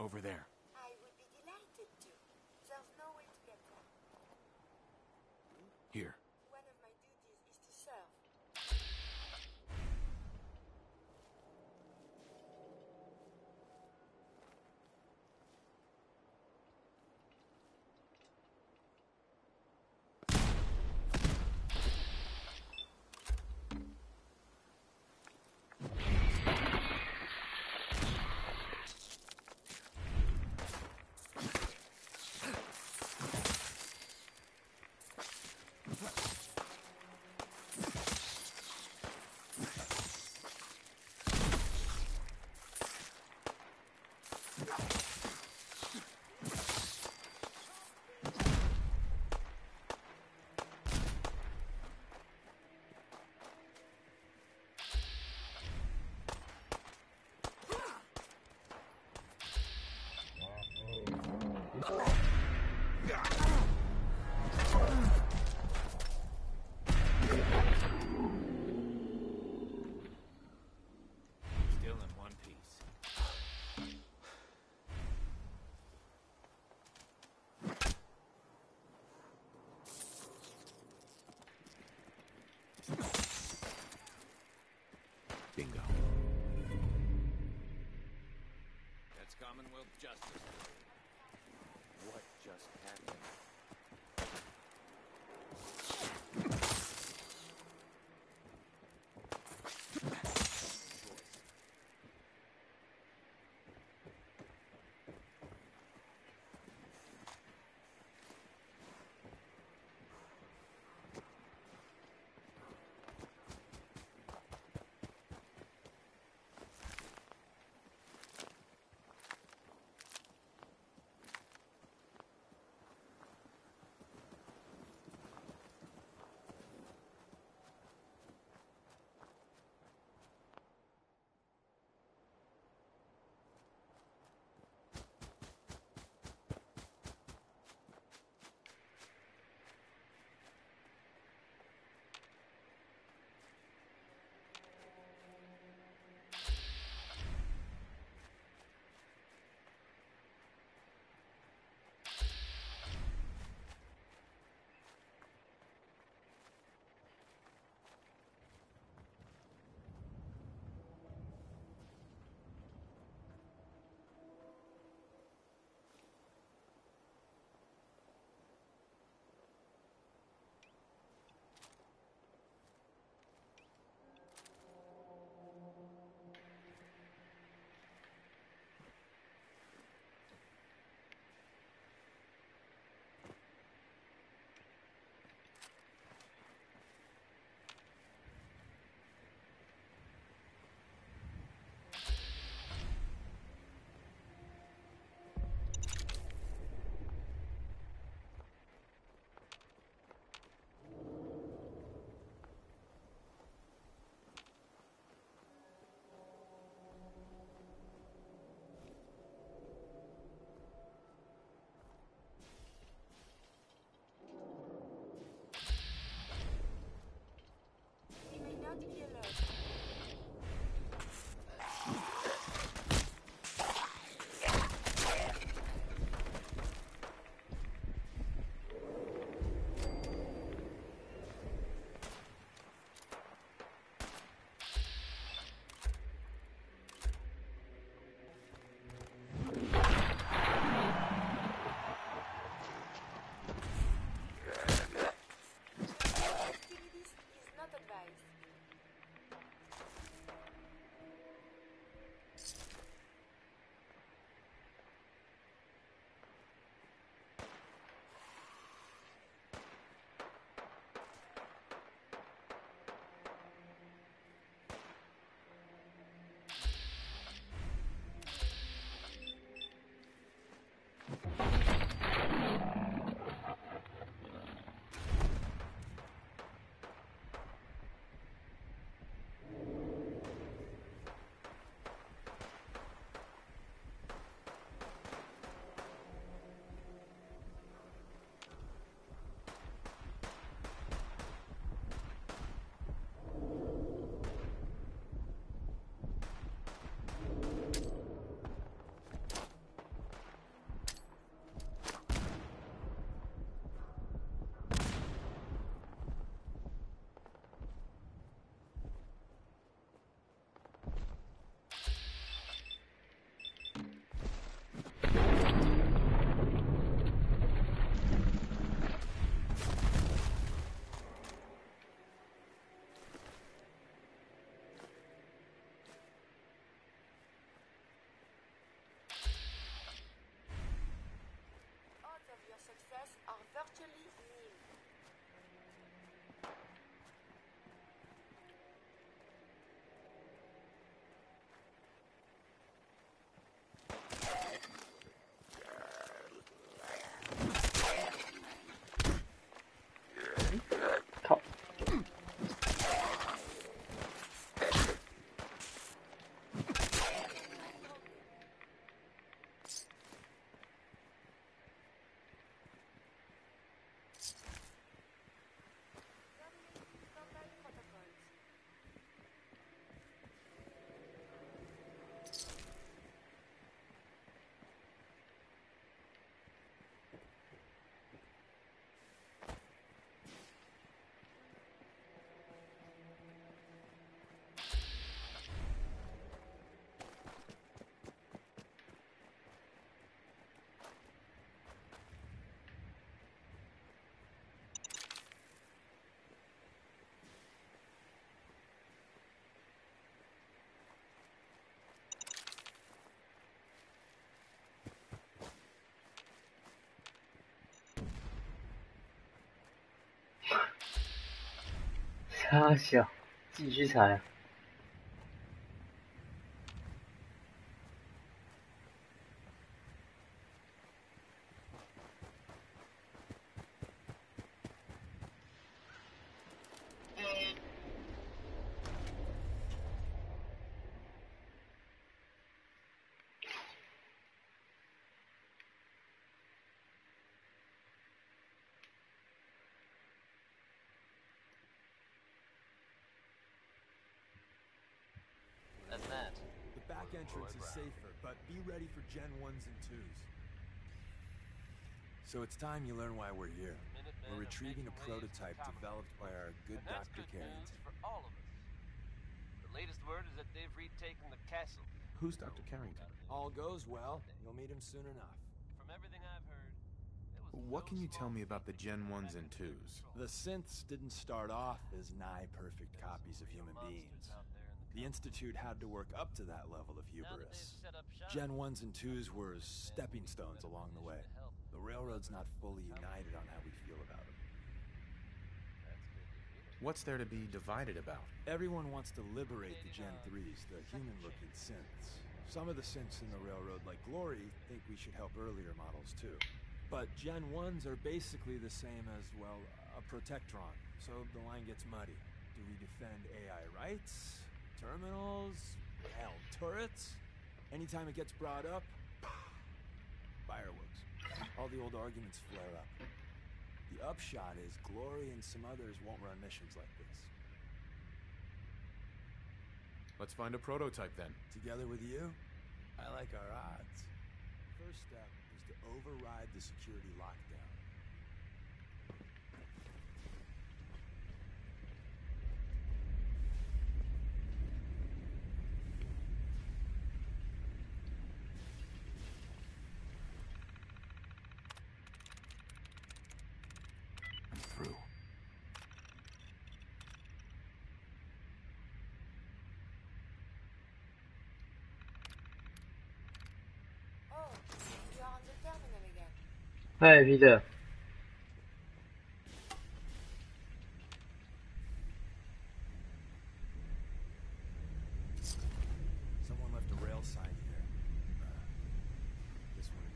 Over there. I would be delighted to. There's no way to get there. Here. One of my duties is to serve. Commonwealth justice. What just happened? We may not be alone. Activities is not advised. 他小，自己去踩。And that. The back entrance is safer, but be ready for Gen 1s and 2s. So it's time you learn why we're here. We're retrieving a prototype developed by our good And that's Dr. good Carrington. news for all of us. The latest word is that they've retaken the castle. Who's Dr. Carrington? All goes well, you'll meet him soon enough. From everything I've heard, there was What no can you tell small me about the feat Gen to 1s get and back into 2s? The synths didn't start off as nigh-perfect copies of human beings. The Institute had to work up to that level of hubris. Gen 1s and 2s were stepping stones along the way. The Railroad's not fully united on how we feel about them. What's there to be divided about? Everyone wants to liberate the Gen 3s, the human-looking synths. Some of the synths in the Railroad, like Glory, think we should help earlier models too. But Gen 1s are basically the same as, well, a Protectron, so the line gets muddy. Do we defend AI rights? Terminals? Hell, turrets? Anytime it gets brought up, fireworks. All the old arguments flare up. The upshot is Glory and some others won't run missions like this. Let's find a prototype then. Together with you, I like our odds. First step is to override the security lockdown. I'm through. Oh, you're on the terminal again. 嗨，Peter。Someone left a rail sign here. This one is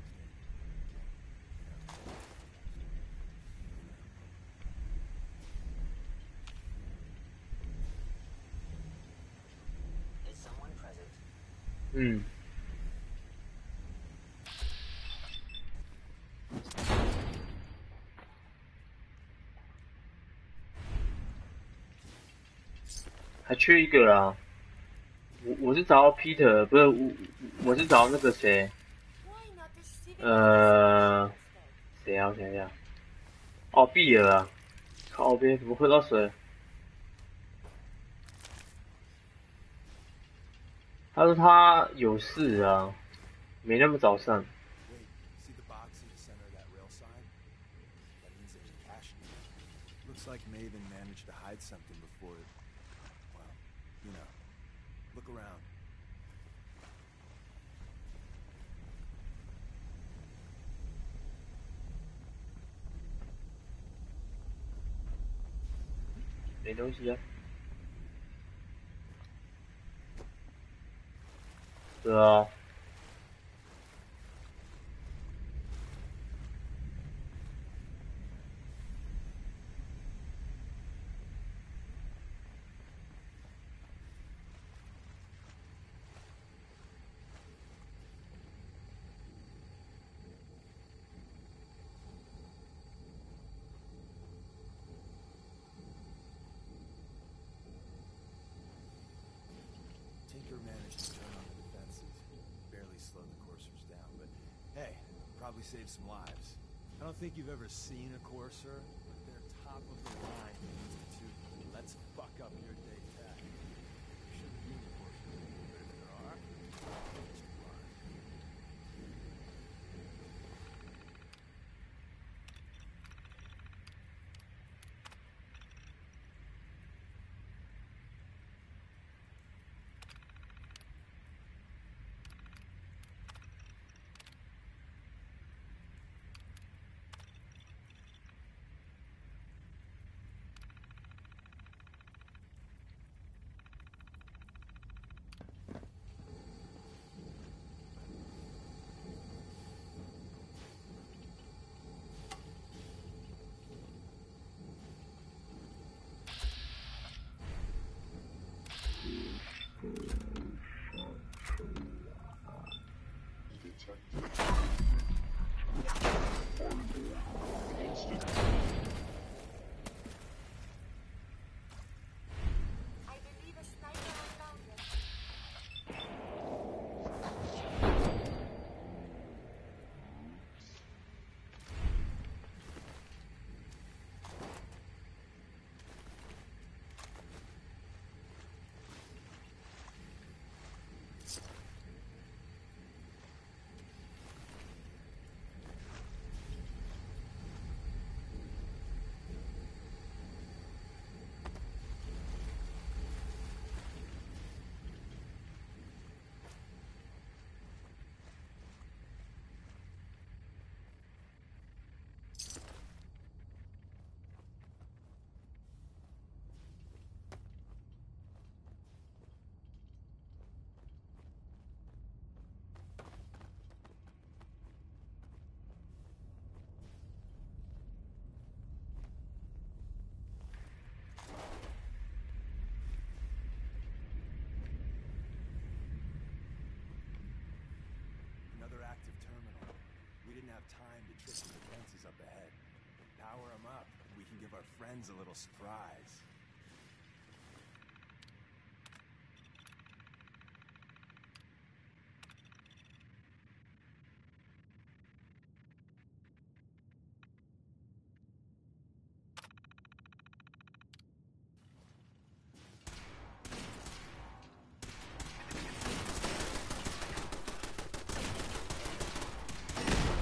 Is someone present? 嗯。还缺一个啦。我是找到 Peter， 不是我是找那个谁， Why not a civil 谁啊？我想一下，哦，碧尔啊，靠边，怎么喝到水？他说他有事啊，没那么早上。 Wait, see the box in the center of that rail sign? That means there's cash in there. Looks like Maven managed to hide something before it... Well, you know. Look around. 没东西啊。对啊。Tinker managed to turn on the defenses. Barely slowed the coursers down, but hey, probably saved some lives. I don't think you've ever seen a courser, but they're top of the line in the Institute. Let's fuck up your day tech. There shouldn't be any coursers, but if there are, just run. believe a sniper unbounded. Another active terminal. We didn't have time to trip the defenses up ahead. Power them up, and we can give our friends a little surprise.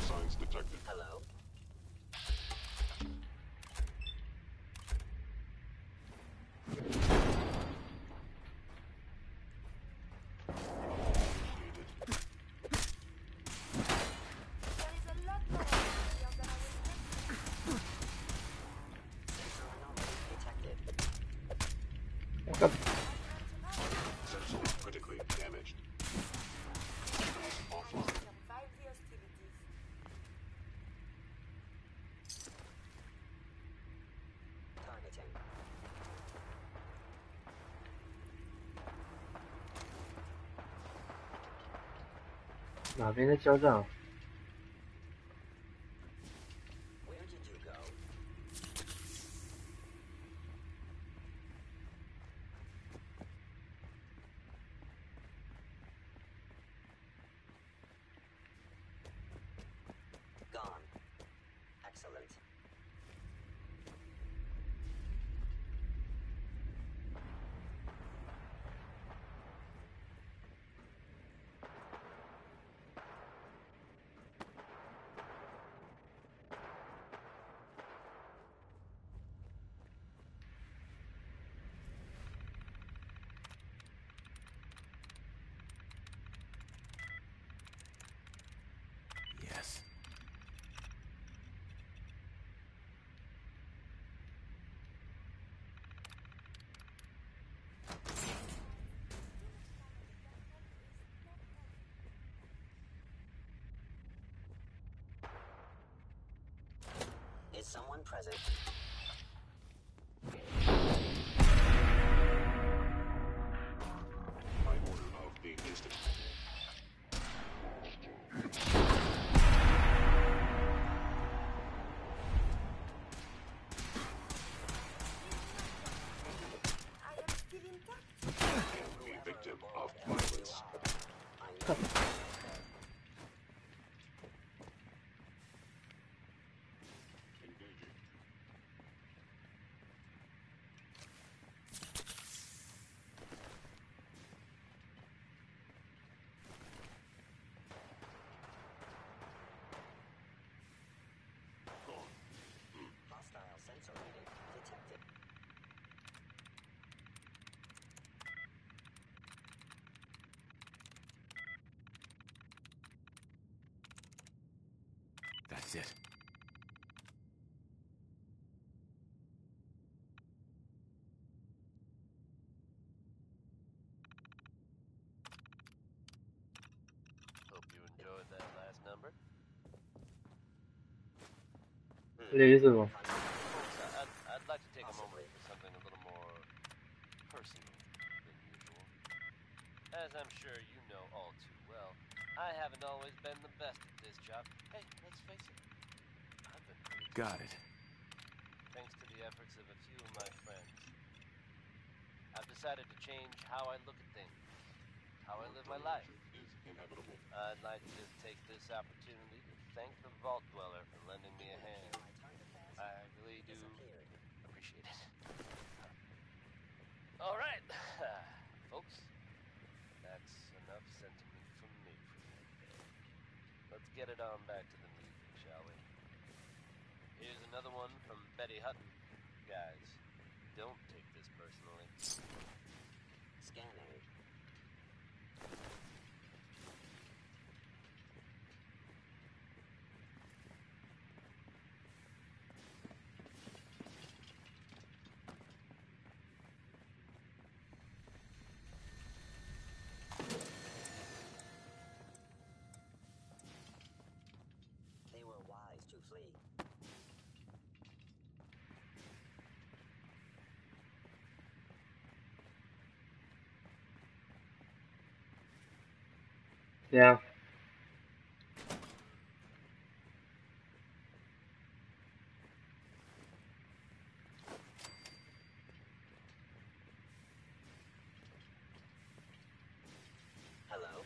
Signs detected. Hello? There is a lot more here than I was expecting. Sensor anomaly detected. Sensor critically damaged. Offline. Survive the hostilities. Targeting.哪边在交战啊？ Where did you go? Gone. Excellent. Yes. Is someone present? By order of the Institute. I am still intact. Can be victim of violence. I know. Engaging. Gone. Hostile sensor reading detected. That's it. Hope you enjoyed that last number. 雷是吗？ I'd like to take a moment for something a little more personal than usual. As I'm sure you know all too well, I haven't always been the best at this job. Hey, let's face it. I've been pretty Got it. thanks to the efforts of a few of my friends. I've decided to change how I look at things, how I live my life. Is inevitable. I'd like to just take this opportunity to thank the Vault Dweller for lending me a hand. I really do appreciate it. All right, folks. That's enough sentiment from me for today. Let's get it on back to the music, shall we? Here's another one from Betty Hutton. Guys, don't take this personally. Scanning. They were wise to flee. Yeah. Hello?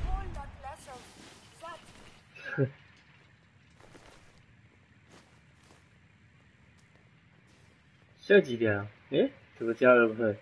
Whole lot less of that. 现在几点啊？诶，怎么加了不会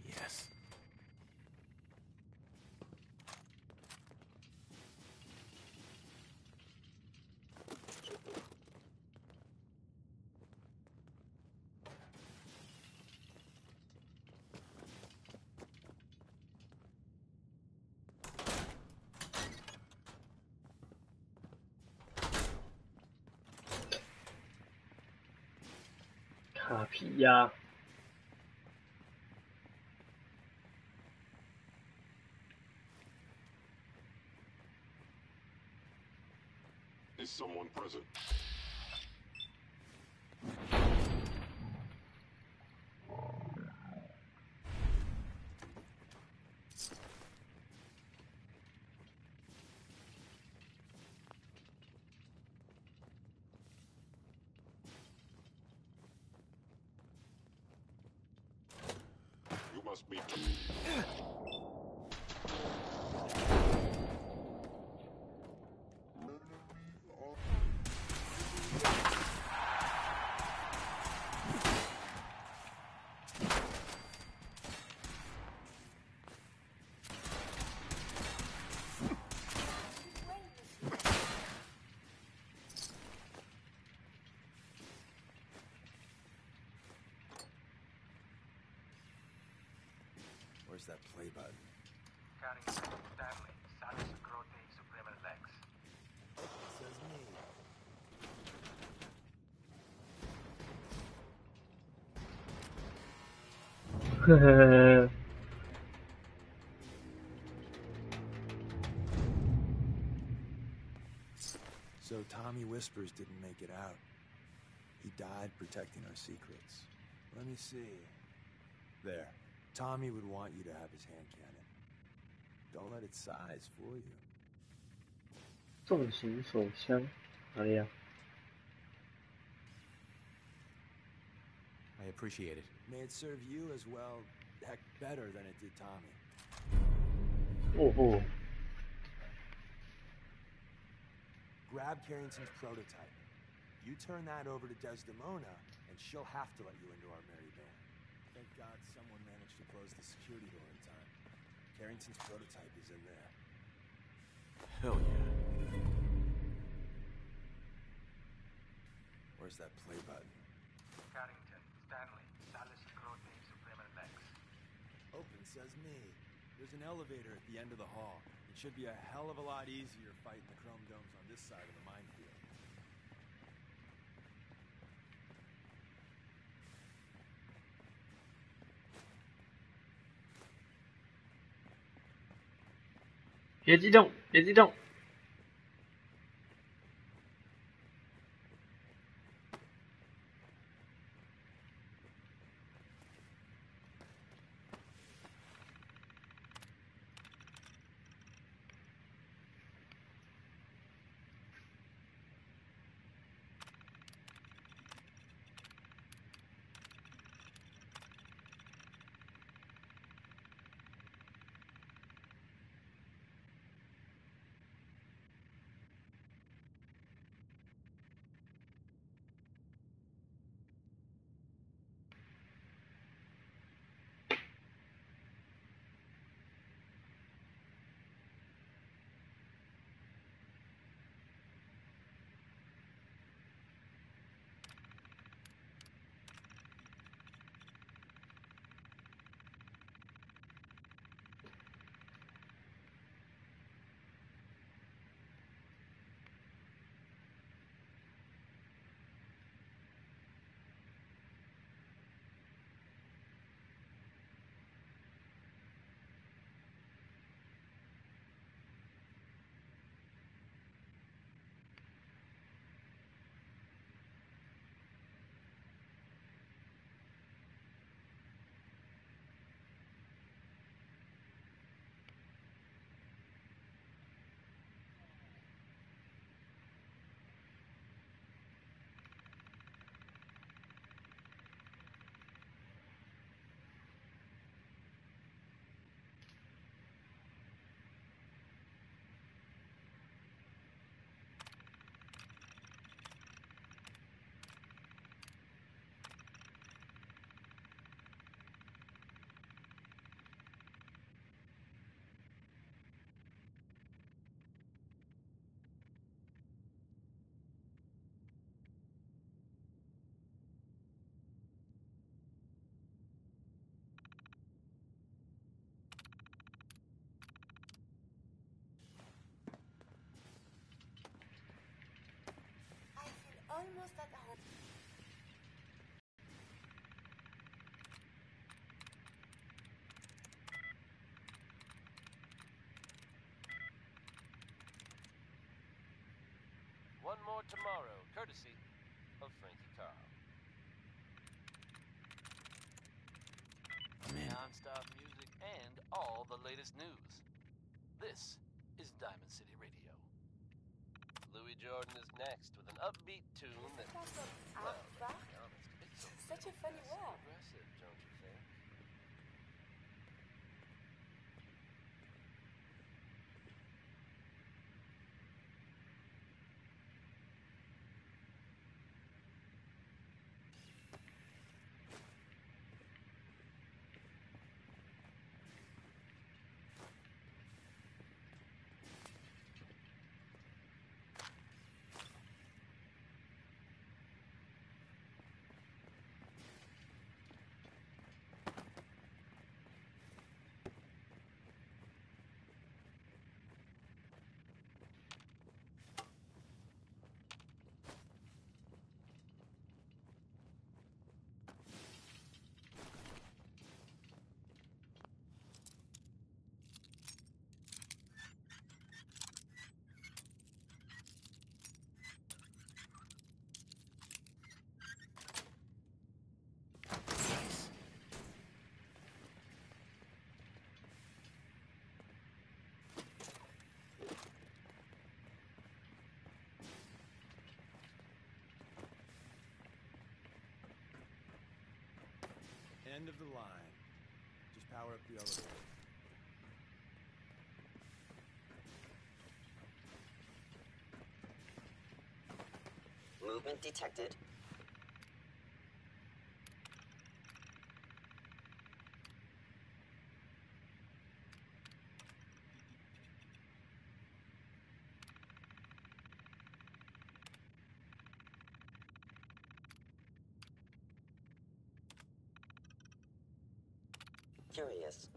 ？Yes.卡皮呀， Is someone present? You must be. Where's that play button? Carrying Stanley, Salus Grote Supreme Lex. Says me.呵呵。Whispers didn't make it out. He died protecting our secrets. Let me see. There. Tommy would want you to have his hand cannon. Don't let its size fool you. 重型手枪哪里啊？ I appreciate it. May it serve you as well, heck, better than it did Tommy. 哦哦， Grab Carrington's prototype. You turn that over to Desdemona, and she'll have to let you into our merry band. Thank God someone managed to close the security door in time. Carrington's prototype is in there. Hell yeah. Where's that play button? Carrington, Stanley, Dallas Grote, Supreme Lex. Open says me. There's an elevator at the end of the hall. It should be a hell of a lot easier fighting the chrome domes on this side of the minefield.别激动，别激动。I feel almost at home. One more tomorrow, courtesy of Frankie Carl. Non-stop music and all the latest news. This is Diamond City Radio. Louis Jordan is next with an upbeat tune that, well, let's be honest, it's Such a funny word. aggressive, don't you think? End of the line. Just power up the elevator. Movement detected. Curious.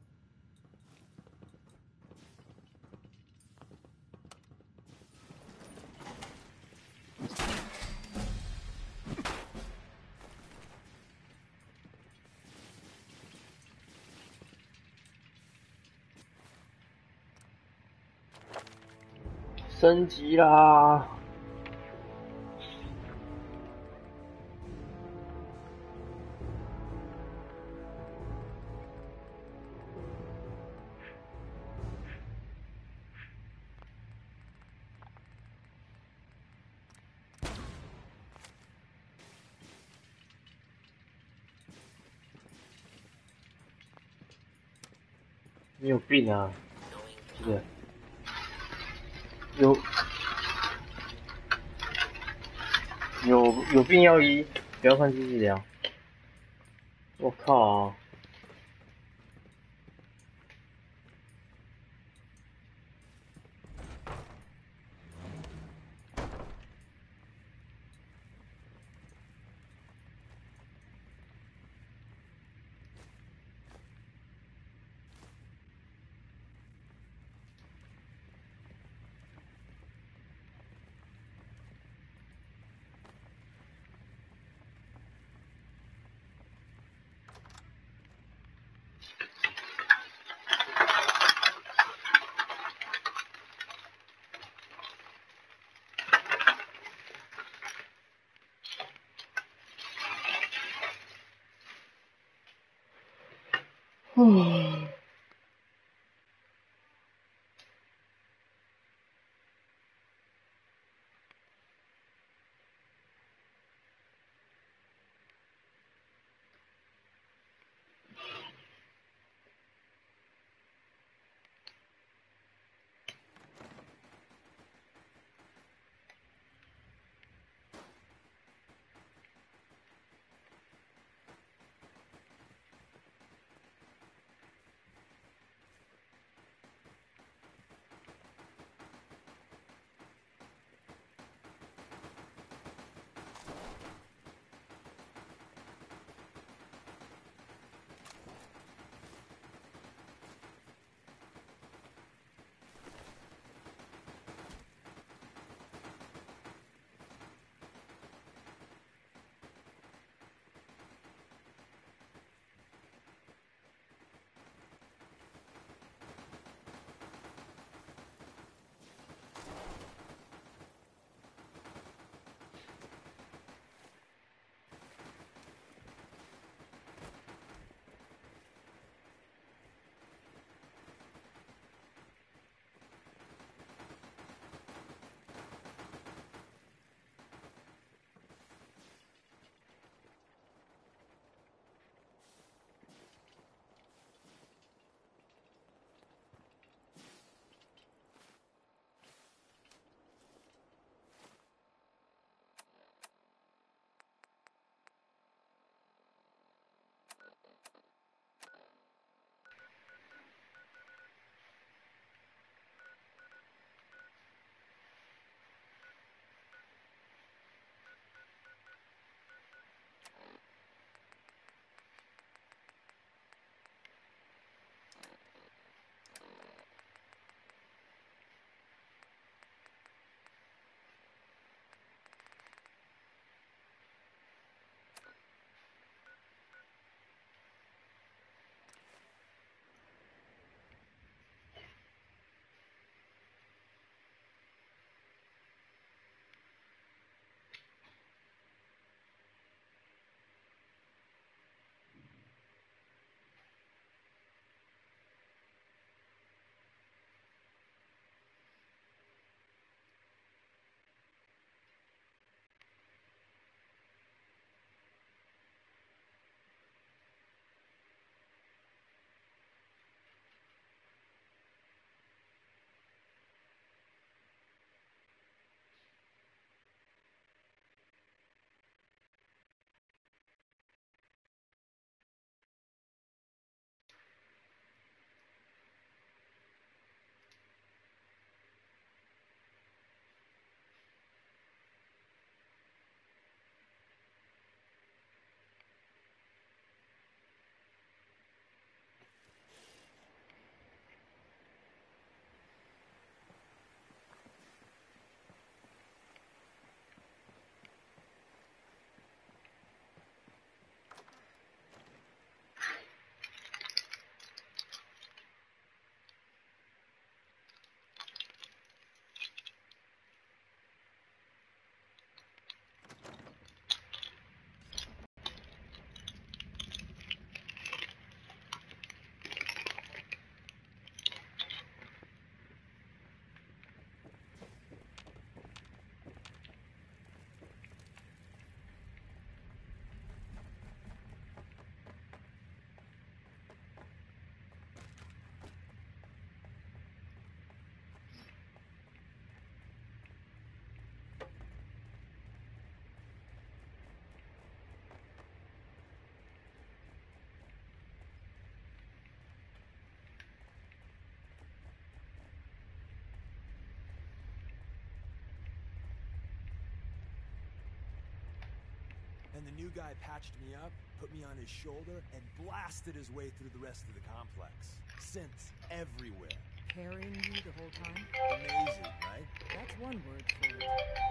升级啦！你有病啊！是不是？有病要医，不要看机器聊。我靠！ And the new guy patched me up, put me on his shoulder, and blasted his way through the rest of the complex. Synths everywhere. Carrying you the whole time? Amazing, right? That's one word for it.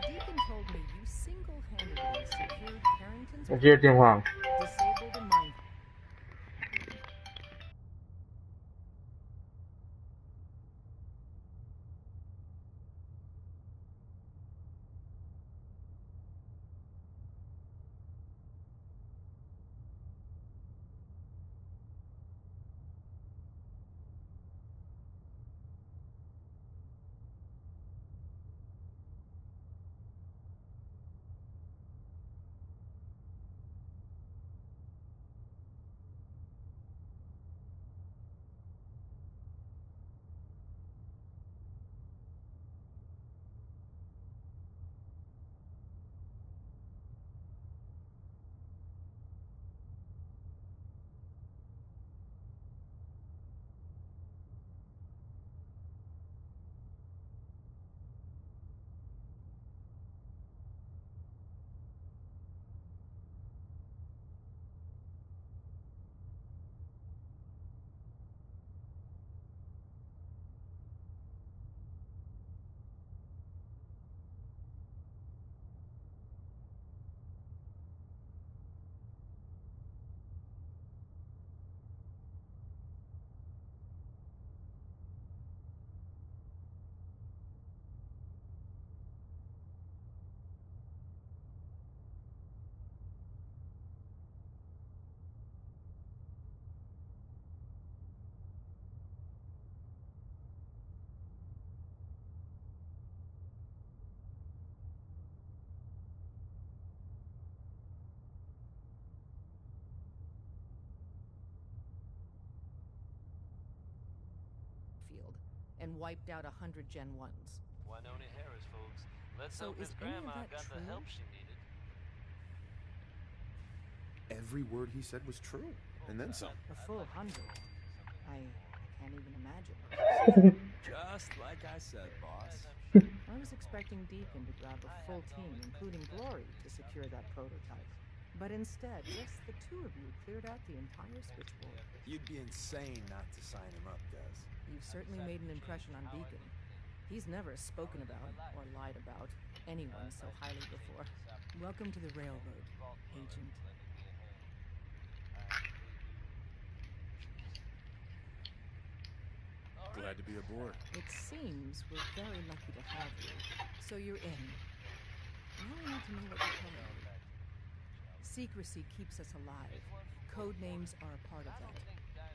Deacon told me you single-handedly secured Carrington's 我接电话。 disabled and mind. Field and wiped out 100 Gen 1s. Winona Harris, folks. Let's So hope is his any of grandma that got the true? help she needed. Every word he said was true, and then some. A full 100. I can't even imagine. Just like I said, boss. I was expecting Deacon to grab a full team, including Glory, to secure that prototype. But instead, just the two of you cleared out the entire switchboard. You'd be insane not to sign him up, Des. You've certainly made an impression on Deacon. He's never spoken about, or lied about, anyone so highly before. Welcome to the Railroad, Agent. Glad to be aboard. It seems we're very lucky to have you. So you're in. Now I need to know what you're telling me. Secrecy keeps us alive. Code names are a part of that.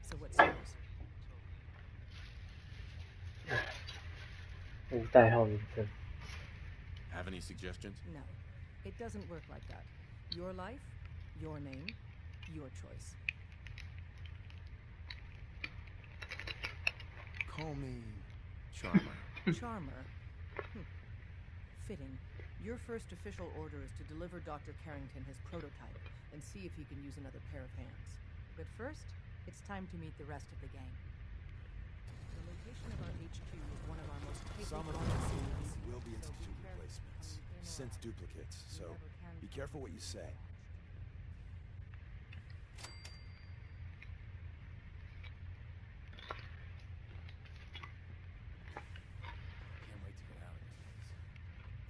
So what's yours? 无代号名称。 Have any suggestions? No. It doesn't work like that. Your life, your name, your choice. Call me Charmer. Charmer. Fitting. Your first official order is to deliver Dr. Carrington his prototype and see if he can use another pair of hands. But first, it's time to meet the rest of the gang. The location of our HQ is one of our most Some of tightly these guarded things cities, will be so institute careful replacements, when you synth duplicates, so be careful what you say. Can't wait to get out of this place.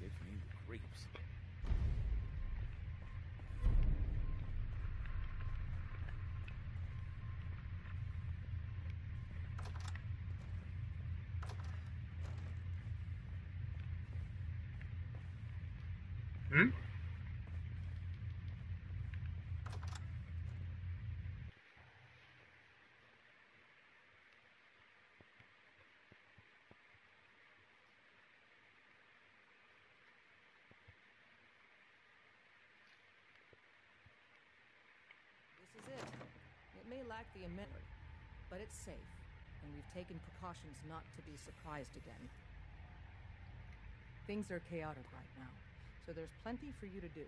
Gives me the creeps. Hmm? This is it. It may lack the amenity, but it's safe, and we've taken precautions not to be surprised again. Things are chaotic right now, so there's plenty for you to do.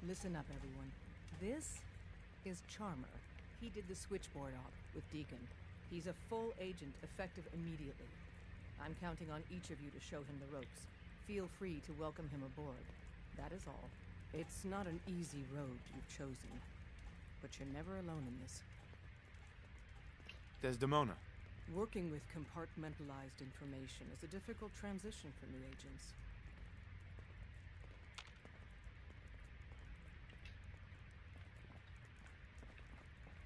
Listen up, everyone. This is Charmer. He did the switchboard op with Deacon. He's a full agent, effective immediately. I'm counting on each of you to show him the ropes. Feel free to welcome him aboard. That is all. It's not an easy road you've chosen, but you're never alone in this. Desdemona. Working with compartmentalized information is a difficult transition for new agents.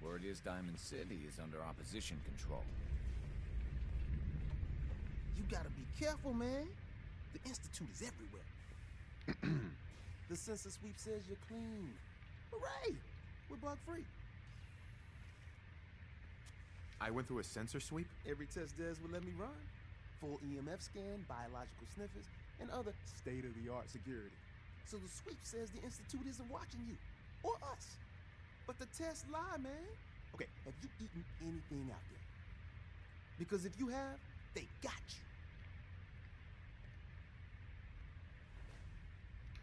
Word is Diamond City is under opposition control. You gotta be careful, man. The Institute is everywhere. The census sweep says you're clean. Hooray! We're bug free. I went through a sensor sweep? Every test Des would let me run. Full EMF scan, biological sniffers, and other state-of-the-art security. So the sweep says the Institute isn't watching you. Or us. But the tests lie, man. Okay, have you eaten anything out there? Because if you have, they got you.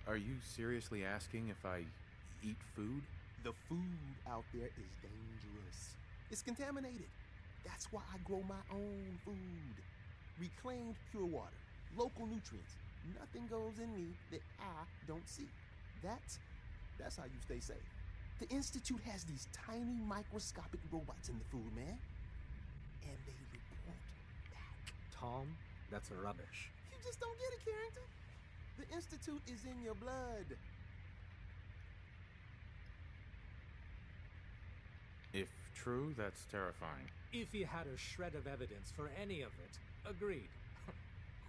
Are you seriously asking if I eat food? The food out there is dangerous. It's contaminated. That's why I grow my own food. Reclaimed pure water, local nutrients. Nothing goes in me that I don't see. That's how you stay safe. The Institute has these tiny microscopic robots in the food, man. And they report back. Tom, that's rubbish. You just don't get it, Carrington. The Institute is in your blood. If true, that's terrifying. If he had a shred of evidence for any of it, agreed.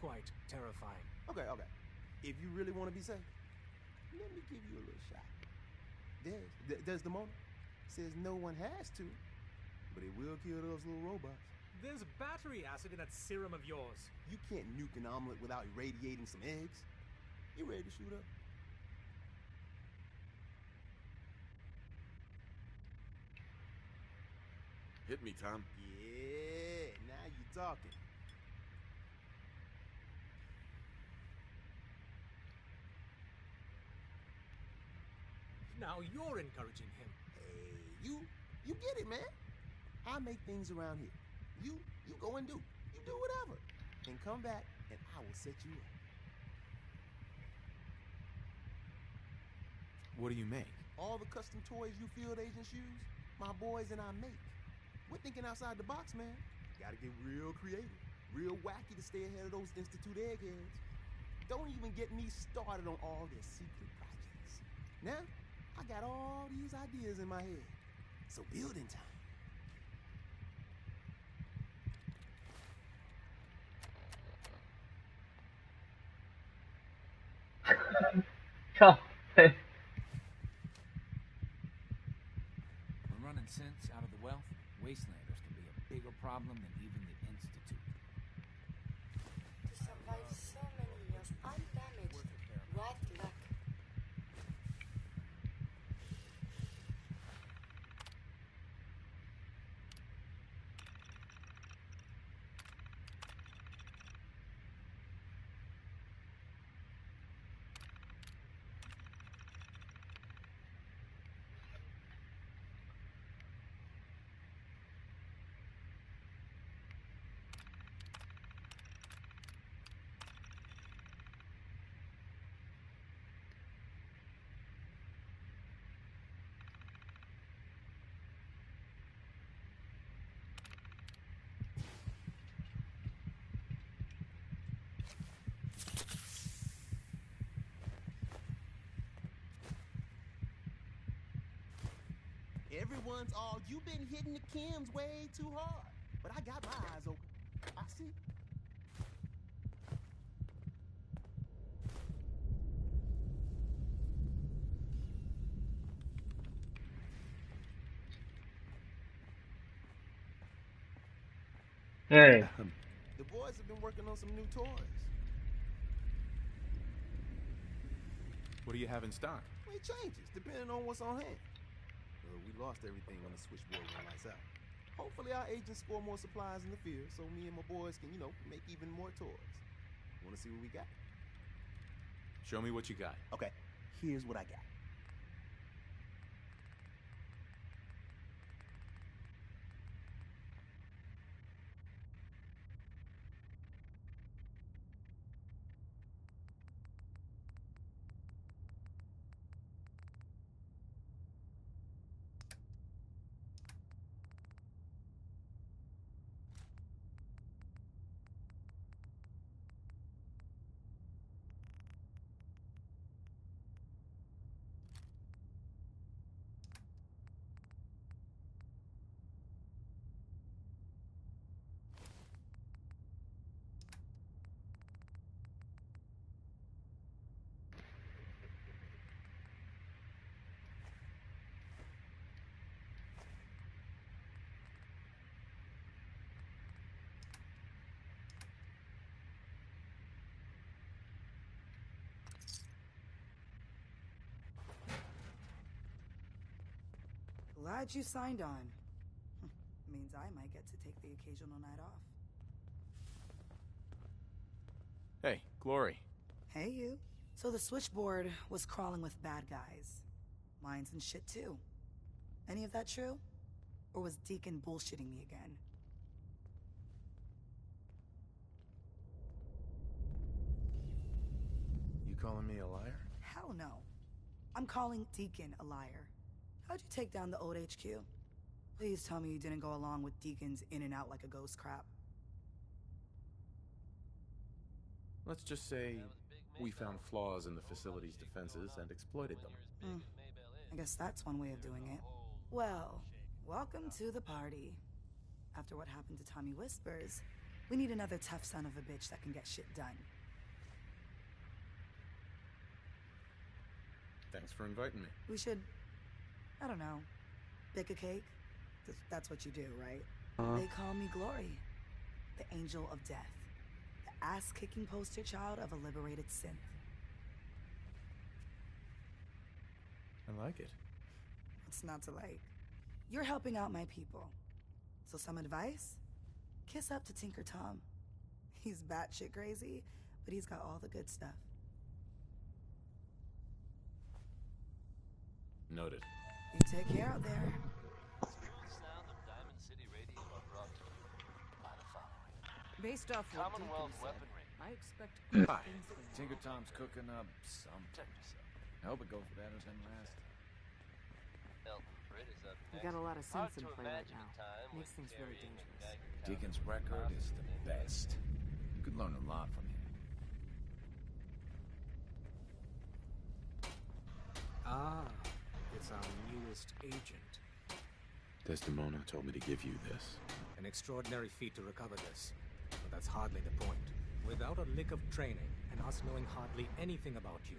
Quite terrifying. Okay. If you really want to be safe, let me give you a little shot. Desdemona says no one has to, but it will kill those little robots. There's battery acid in that serum of yours. You can't nuke an omelet without irradiating some eggs. You ready to shoot up? Hit me, Tom. Yeah, now you're talking. Now you're encouraging him. Hey, you get it, man. I make things around here. You go and do. You do whatever. And come back, and I will set you up. What do you make? All the custom toys you field agents use, my boys and I make. We're thinking outside the box, man. Gotta get real creative, real wacky to stay ahead of those Institute eggheads. Don't even get me started on all their secret projects. Now, I got all these ideas in my head. So building time. Hey. When running sense out of the wealth, wastelanders can be a bigger problem than even the Institute. To survive so many years undamaged. What luck. Everyone's all, you've been hitting the chems way too hard. But I got my eyes open. I see. Hey. The boys have been working on some new toys. What do you have in stock? Well, it changes, depending on what's on hand. We lost everything when the switchboard went lights out. Hopefully our agents score more supplies in the field so me and my boys can, make even more toys. Want to see what we got? Show me what you got. Okay, here's what I got. Glad you signed on. Means I might get to take the occasional night off. Hey, Glory. Hey, you. So the switchboard was crawling with bad guys. Mines and shit, too. Any of that true? Or was Deacon bullshitting me again? You calling me a liar? Hell no. I'm calling Deacon a liar. How'd you take down the old HQ? Please tell me you didn't go along with Deacon's in and out like a ghost crap. Let's just say we found flaws in the facility's defenses and exploited them. I guess that's one way of doing it. Well, welcome to the party. After what happened to Tommy Whispers, we need another tough son of a bitch that can get shit done. Thanks for inviting me. We should, I don't know, bake a cake? That's what you do, right? They call me Glory, the angel of death, the ass-kicking poster child of a liberated synth. I like it. What's not to like? You're helping out my people. So some advice? Kiss up to Tinker Tom. He's batshit crazy, but he's got all the good stuff. Noted. You take care out there. Based off what Commonwealth Deacon said, weaponry. I expect Hi. things to Tinker Tom's cooking up something. I hope it goes better than last time. Elton Britt is up We next. got a lot of Hard sense in to play right imagine now. a time Makes when things really carrying a dangerous. Geiger counter Deacon's was record is the best. You could learn a lot from him. Ah, it's our newest agent. Desdemona told me to give you this. An extraordinary feat to recover this. But that's hardly the point. Without a lick of training, and us knowing hardly anything about you,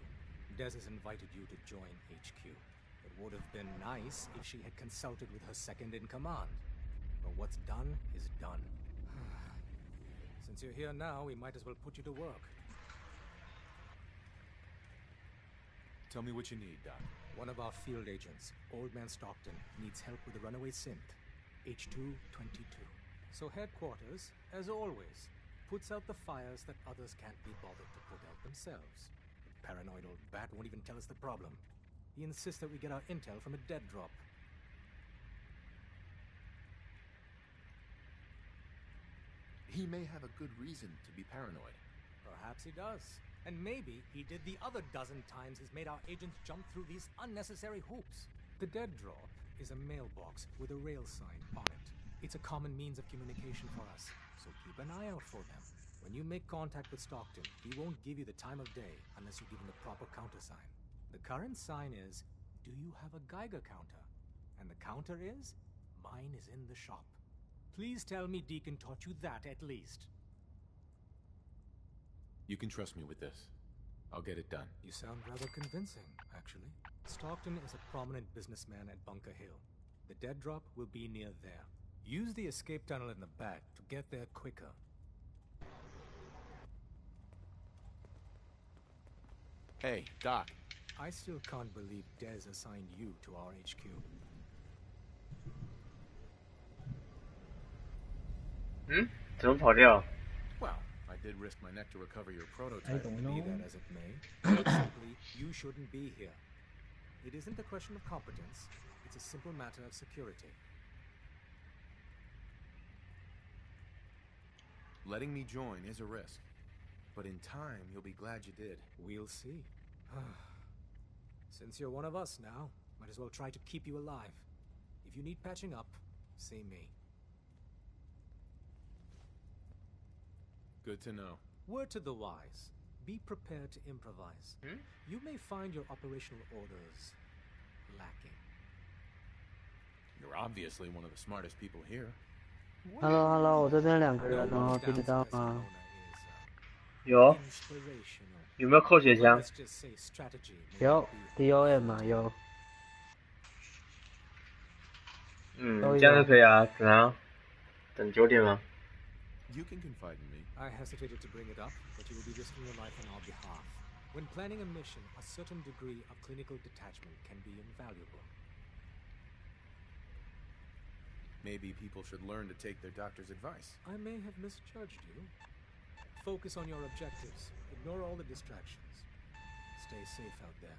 Des has invited you to join HQ. It would have been nice if she had consulted with her second-in-command. But what's done is done. Since you're here now, we might as well put you to work. Tell me what you need, Doc. One of our field agents, Old Man Stockton, needs help with a runaway synth, H222. So headquarters, as always, puts out the fires that others can't be bothered to put out themselves. The paranoid old bat won't even tell us the problem. He insists that we get our intel from a dead drop. He may have a good reason to be paranoid. Perhaps he does. And maybe he did the other dozen times he's made our agents jump through these unnecessary hoops. The dead drop is a mailbox with a rail sign on it. It's a common means of communication for us, so keep an eye out for them. When you make contact with Stockton, he won't give you the time of day unless you give him the proper countersign. The current sign is, do you have a Geiger counter? And the counter is, mine is in the shop. Please tell me Deacon taught you that at least. You can trust me with this. I'll get it done. You sound rather convincing, actually. Stockton is a prominent businessman at Bunker Hill. The dead drop will be near there. Use the escape tunnel in the back to get there quicker. Hey, Doc. I still can't believe Des assigned you to our HQ. Well, I did risk my neck to recover your prototype. I don't know. Be that as it may, put simply, you shouldn't be here. It isn't a question of competence. It's a simple matter of security. Letting me join is a risk. But in time, you'll be glad you did. We'll see. Since you're one of us now, might as well try to keep you alive. If you need patching up, see me. Good to know. Word to the wise. Be prepared to improvise. You may find your operational orders lacking. You're obviously one of the smartest people here. Hello， 我这边2个人哦，听得到吗？有，有没有扣血枪？有 ，DOM 嘛有。这样就可以啊，等9点吗？ You can confide in me. I hesitated to bring it up, but you will be risking your life on our behalf. When planning a mission, a certain degree of clinical detachment can be invaluable. Maybe people should learn to take their doctor's advice. I may have misjudged you. Focus on your objectives. Ignore all the distractions. Stay safe out there.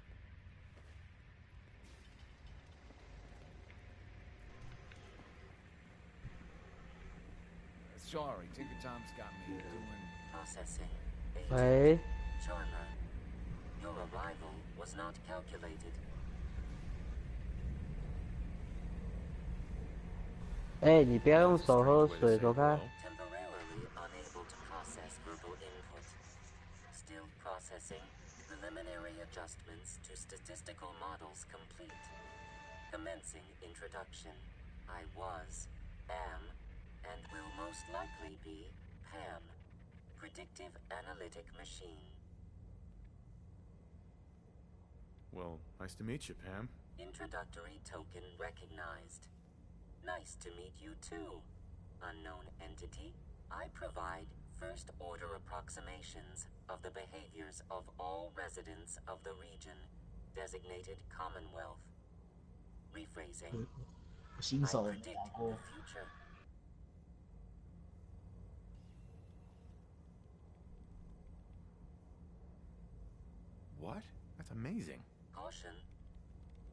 Sorry, Tinker Tom's got me doing... Processing. Hey. Charmer, your arrival was not calculated. 哎，你不要用手喝水，走开。 Temporarily unable to process verbal input. Still processing. Preliminary adjustments to statistical models complete. Commencing introduction. I was, am, and will most likely be Pam. Predictive analytic machine. Well, nice to meet you, Pam. Introductory token recognized. Nice to meet you too, unknown entity. I provide first-order approximations of the behaviors of all residents of the region, designated Commonwealth. Rephrasing. I predict the future. What? That's amazing. Caution.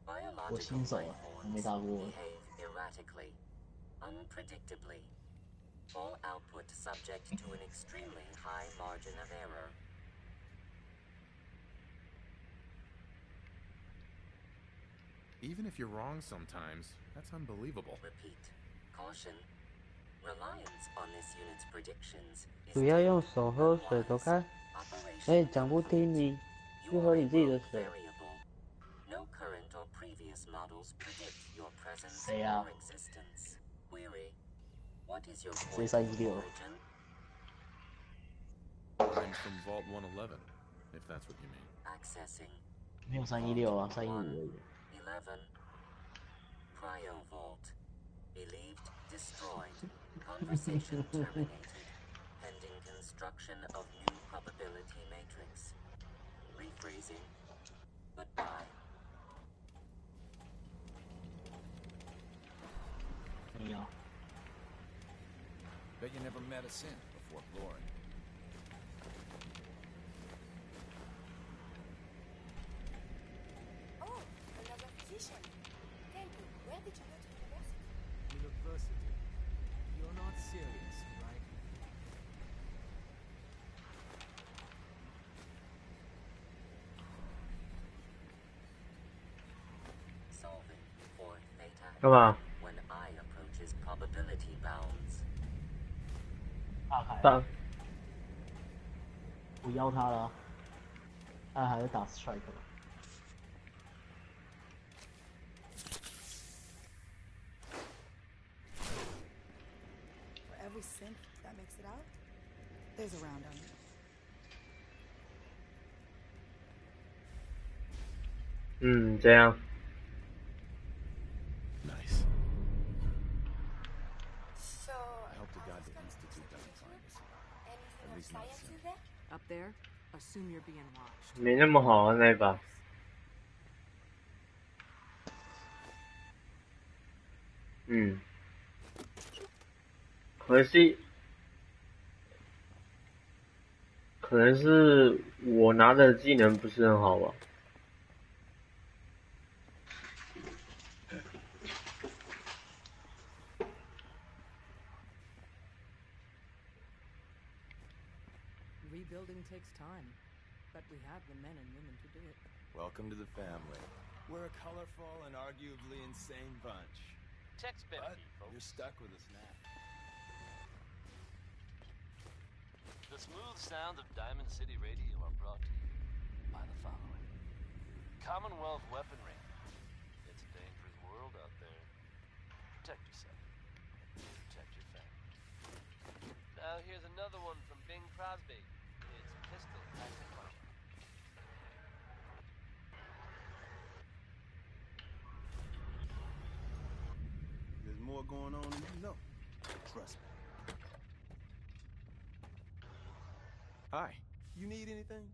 Biological life forms behave erratically, unpredictably. All output subject to an extremely high margin of error. Even if you're wrong sometimes, that's unbelievable. Repeat. Caution. Reliance on this unit's predictions is 不要用手喝水，走开。哎，讲不听你，去喝你自己的水。 No current or previous models predict your presence谁啊？ or existence. Query. What is your 谁 point of 316？ origin? I'm from Vault 111, if that's what you mean. Accessing. 没有316啊，315而已。 11. Cryo Vault. Believed destroyed. Conversation terminated. Pending construction of new probability matrix. Rephrasing. Goodbye. 没有。 Bet you never met a synth before Glory. Oh, another physician. Tell me, where did you go to university? University? You're not serious, right? Solving for theta. 干嘛？ When I approaches probability bounds. 大，我邀他了，他还是打 strike 吧。 For every synth that makes it out, there's a round on you. Mm, 这样。 Nice. So, I hope to God the Institute doesn't find us. anything At of least not science soon. in there? Up there, assume you're being watched. 没那么好啊，那一把。嗯。可能是我拿的技能不是很好吧。 Rebuilding takes time, but we have the men and women to do it. Welcome to the family. We're a colorful and arguably insane bunch. Tech's been But key, folks. you're stuck with us now. The smooth sounds of Diamond City Radio are brought to you by the following. Commonwealth weaponry. It's a dangerous world out there. Protect yourself. Protect your family. Now here's another one from Bing Crosby. It's Pistol Tactic Punch. There's more going on than you know. Trust me. Hi. You need anything?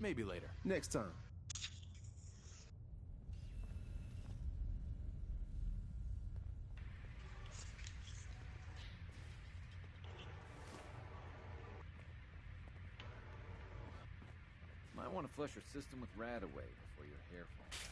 Maybe later. Next time. want to flush your system with rat away before your hair falls out.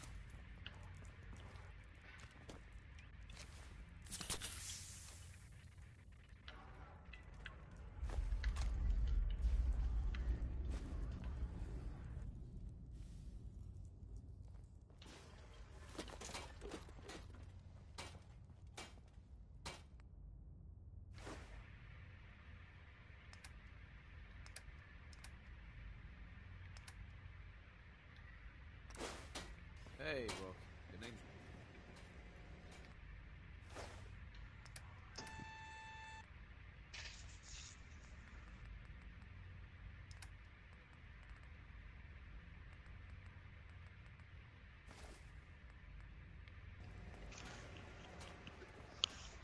Hey, Rook. Your name's...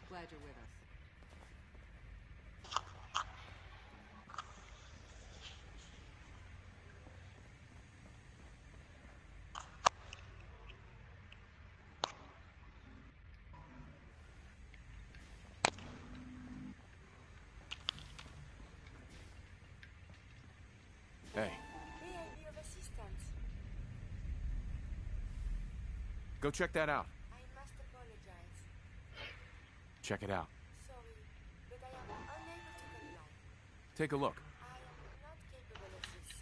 Glad you're with us. Hey. May I be of assistance? Go check that out. I must apologize. Check it out. Sorry, but I am unable to comply. Take a look. I am not capable of this.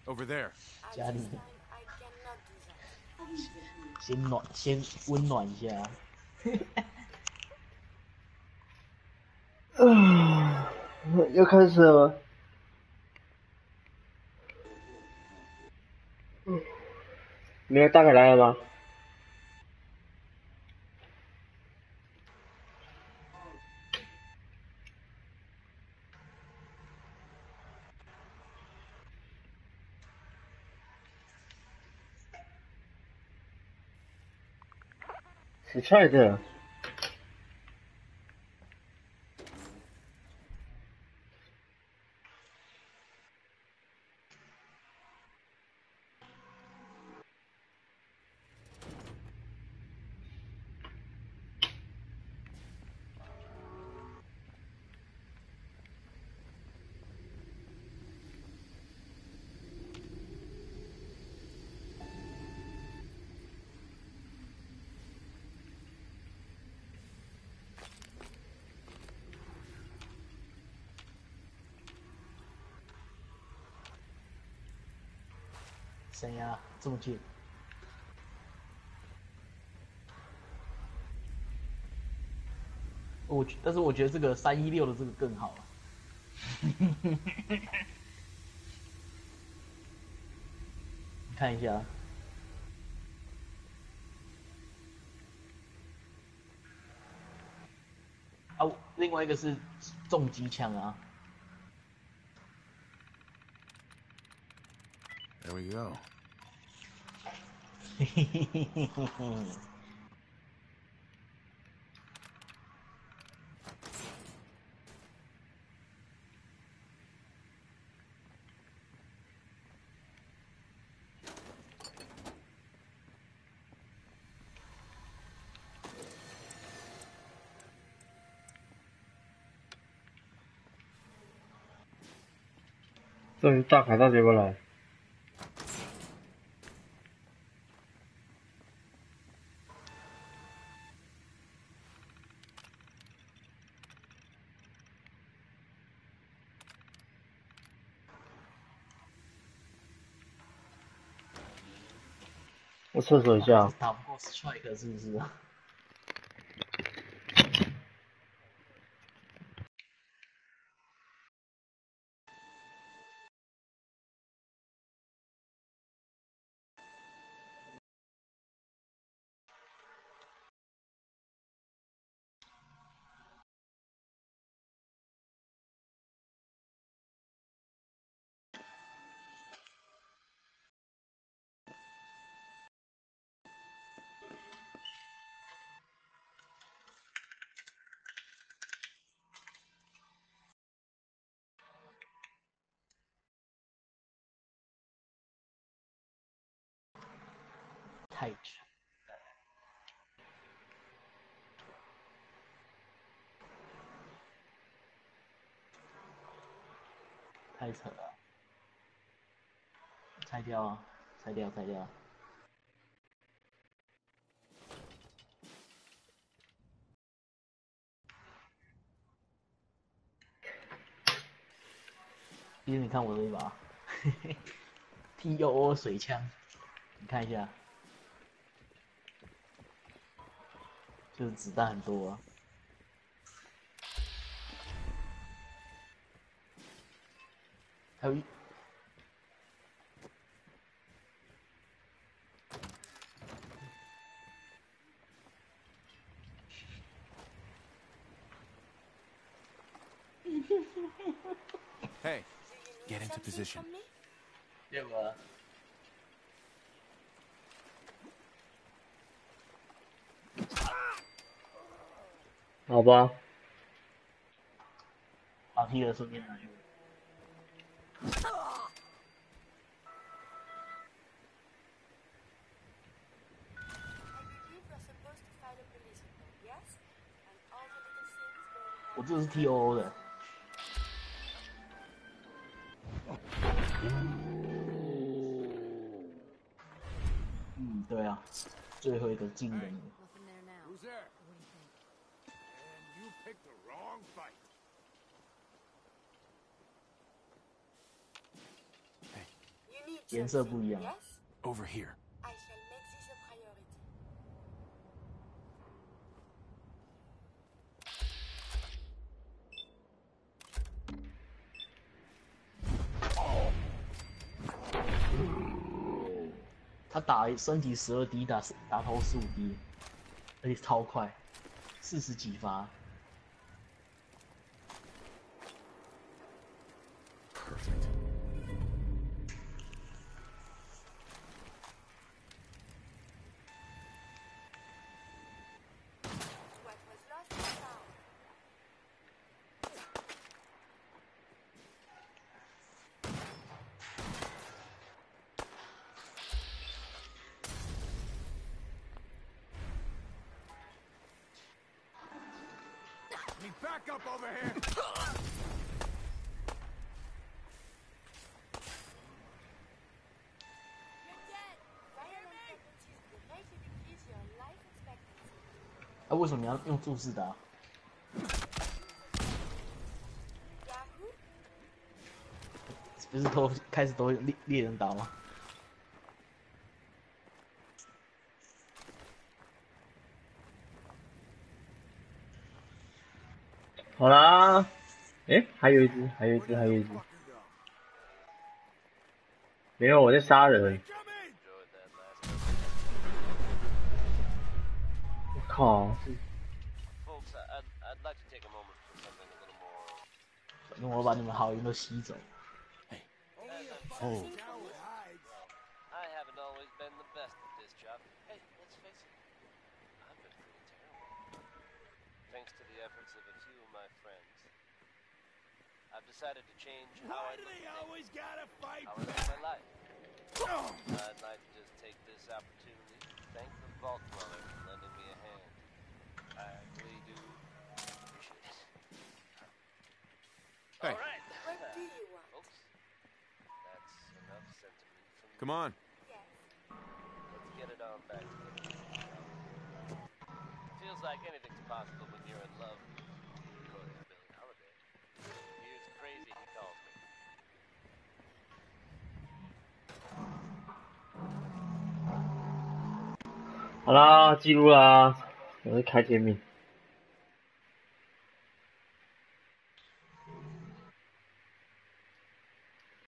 Over there. At 家里 this time, I cannot do that. 先温暖一下。又开始了。没有打开来了吗？是菜的。谁呀？这么近？但是我觉得这个316的这个更好。看一下。啊，另外一个是重机枪啊。There we go. 终于大凯大姐过来。我厕所一下。打不过 strike 是不是？太扯，太扯了，拆掉啊，拆掉。其实你看我这一把，TOO 水枪，你看一下，就是子弹很多啊。还有Hey, get into position. 对吧？好吧。把皮的顺便拿去。我这是 TOO 的。对啊，最后一个进的。Who's there? And you picked the wrong fight. Hey. 颜色不一样。Over here. I shall make this a priority. 他打身体12滴，打头15滴，而且超快，40几发。Perfect. What was lost is found. 你 back up over here. You're dead. Violent pregnancies greatly decrease your life expectancy. 为什么你要用注视打？ Yahoo? 不是开始都猎人打吗？好啦，还有一只。没有，我在杀人。我靠！反正我把你们好运都吸走。哦。I haven't always been the best at this job. Hey, let's face it, I've been pretty terrible. Thanks to the efforts of a few of my friends, I've decided to change how I live my life. I'd like to just take this opportunity to thank the Vault Dweller for lending me a hand. I really do appreciate it. Hey. All right. What do you want? Folks, that's enough sentiment from me. Come on. Yes. Let's get it on back together. Feels like anything's possible when you're in love with Billie Holiday. Here's crazy, he calls me. 好啦，记录啦，我在开天命。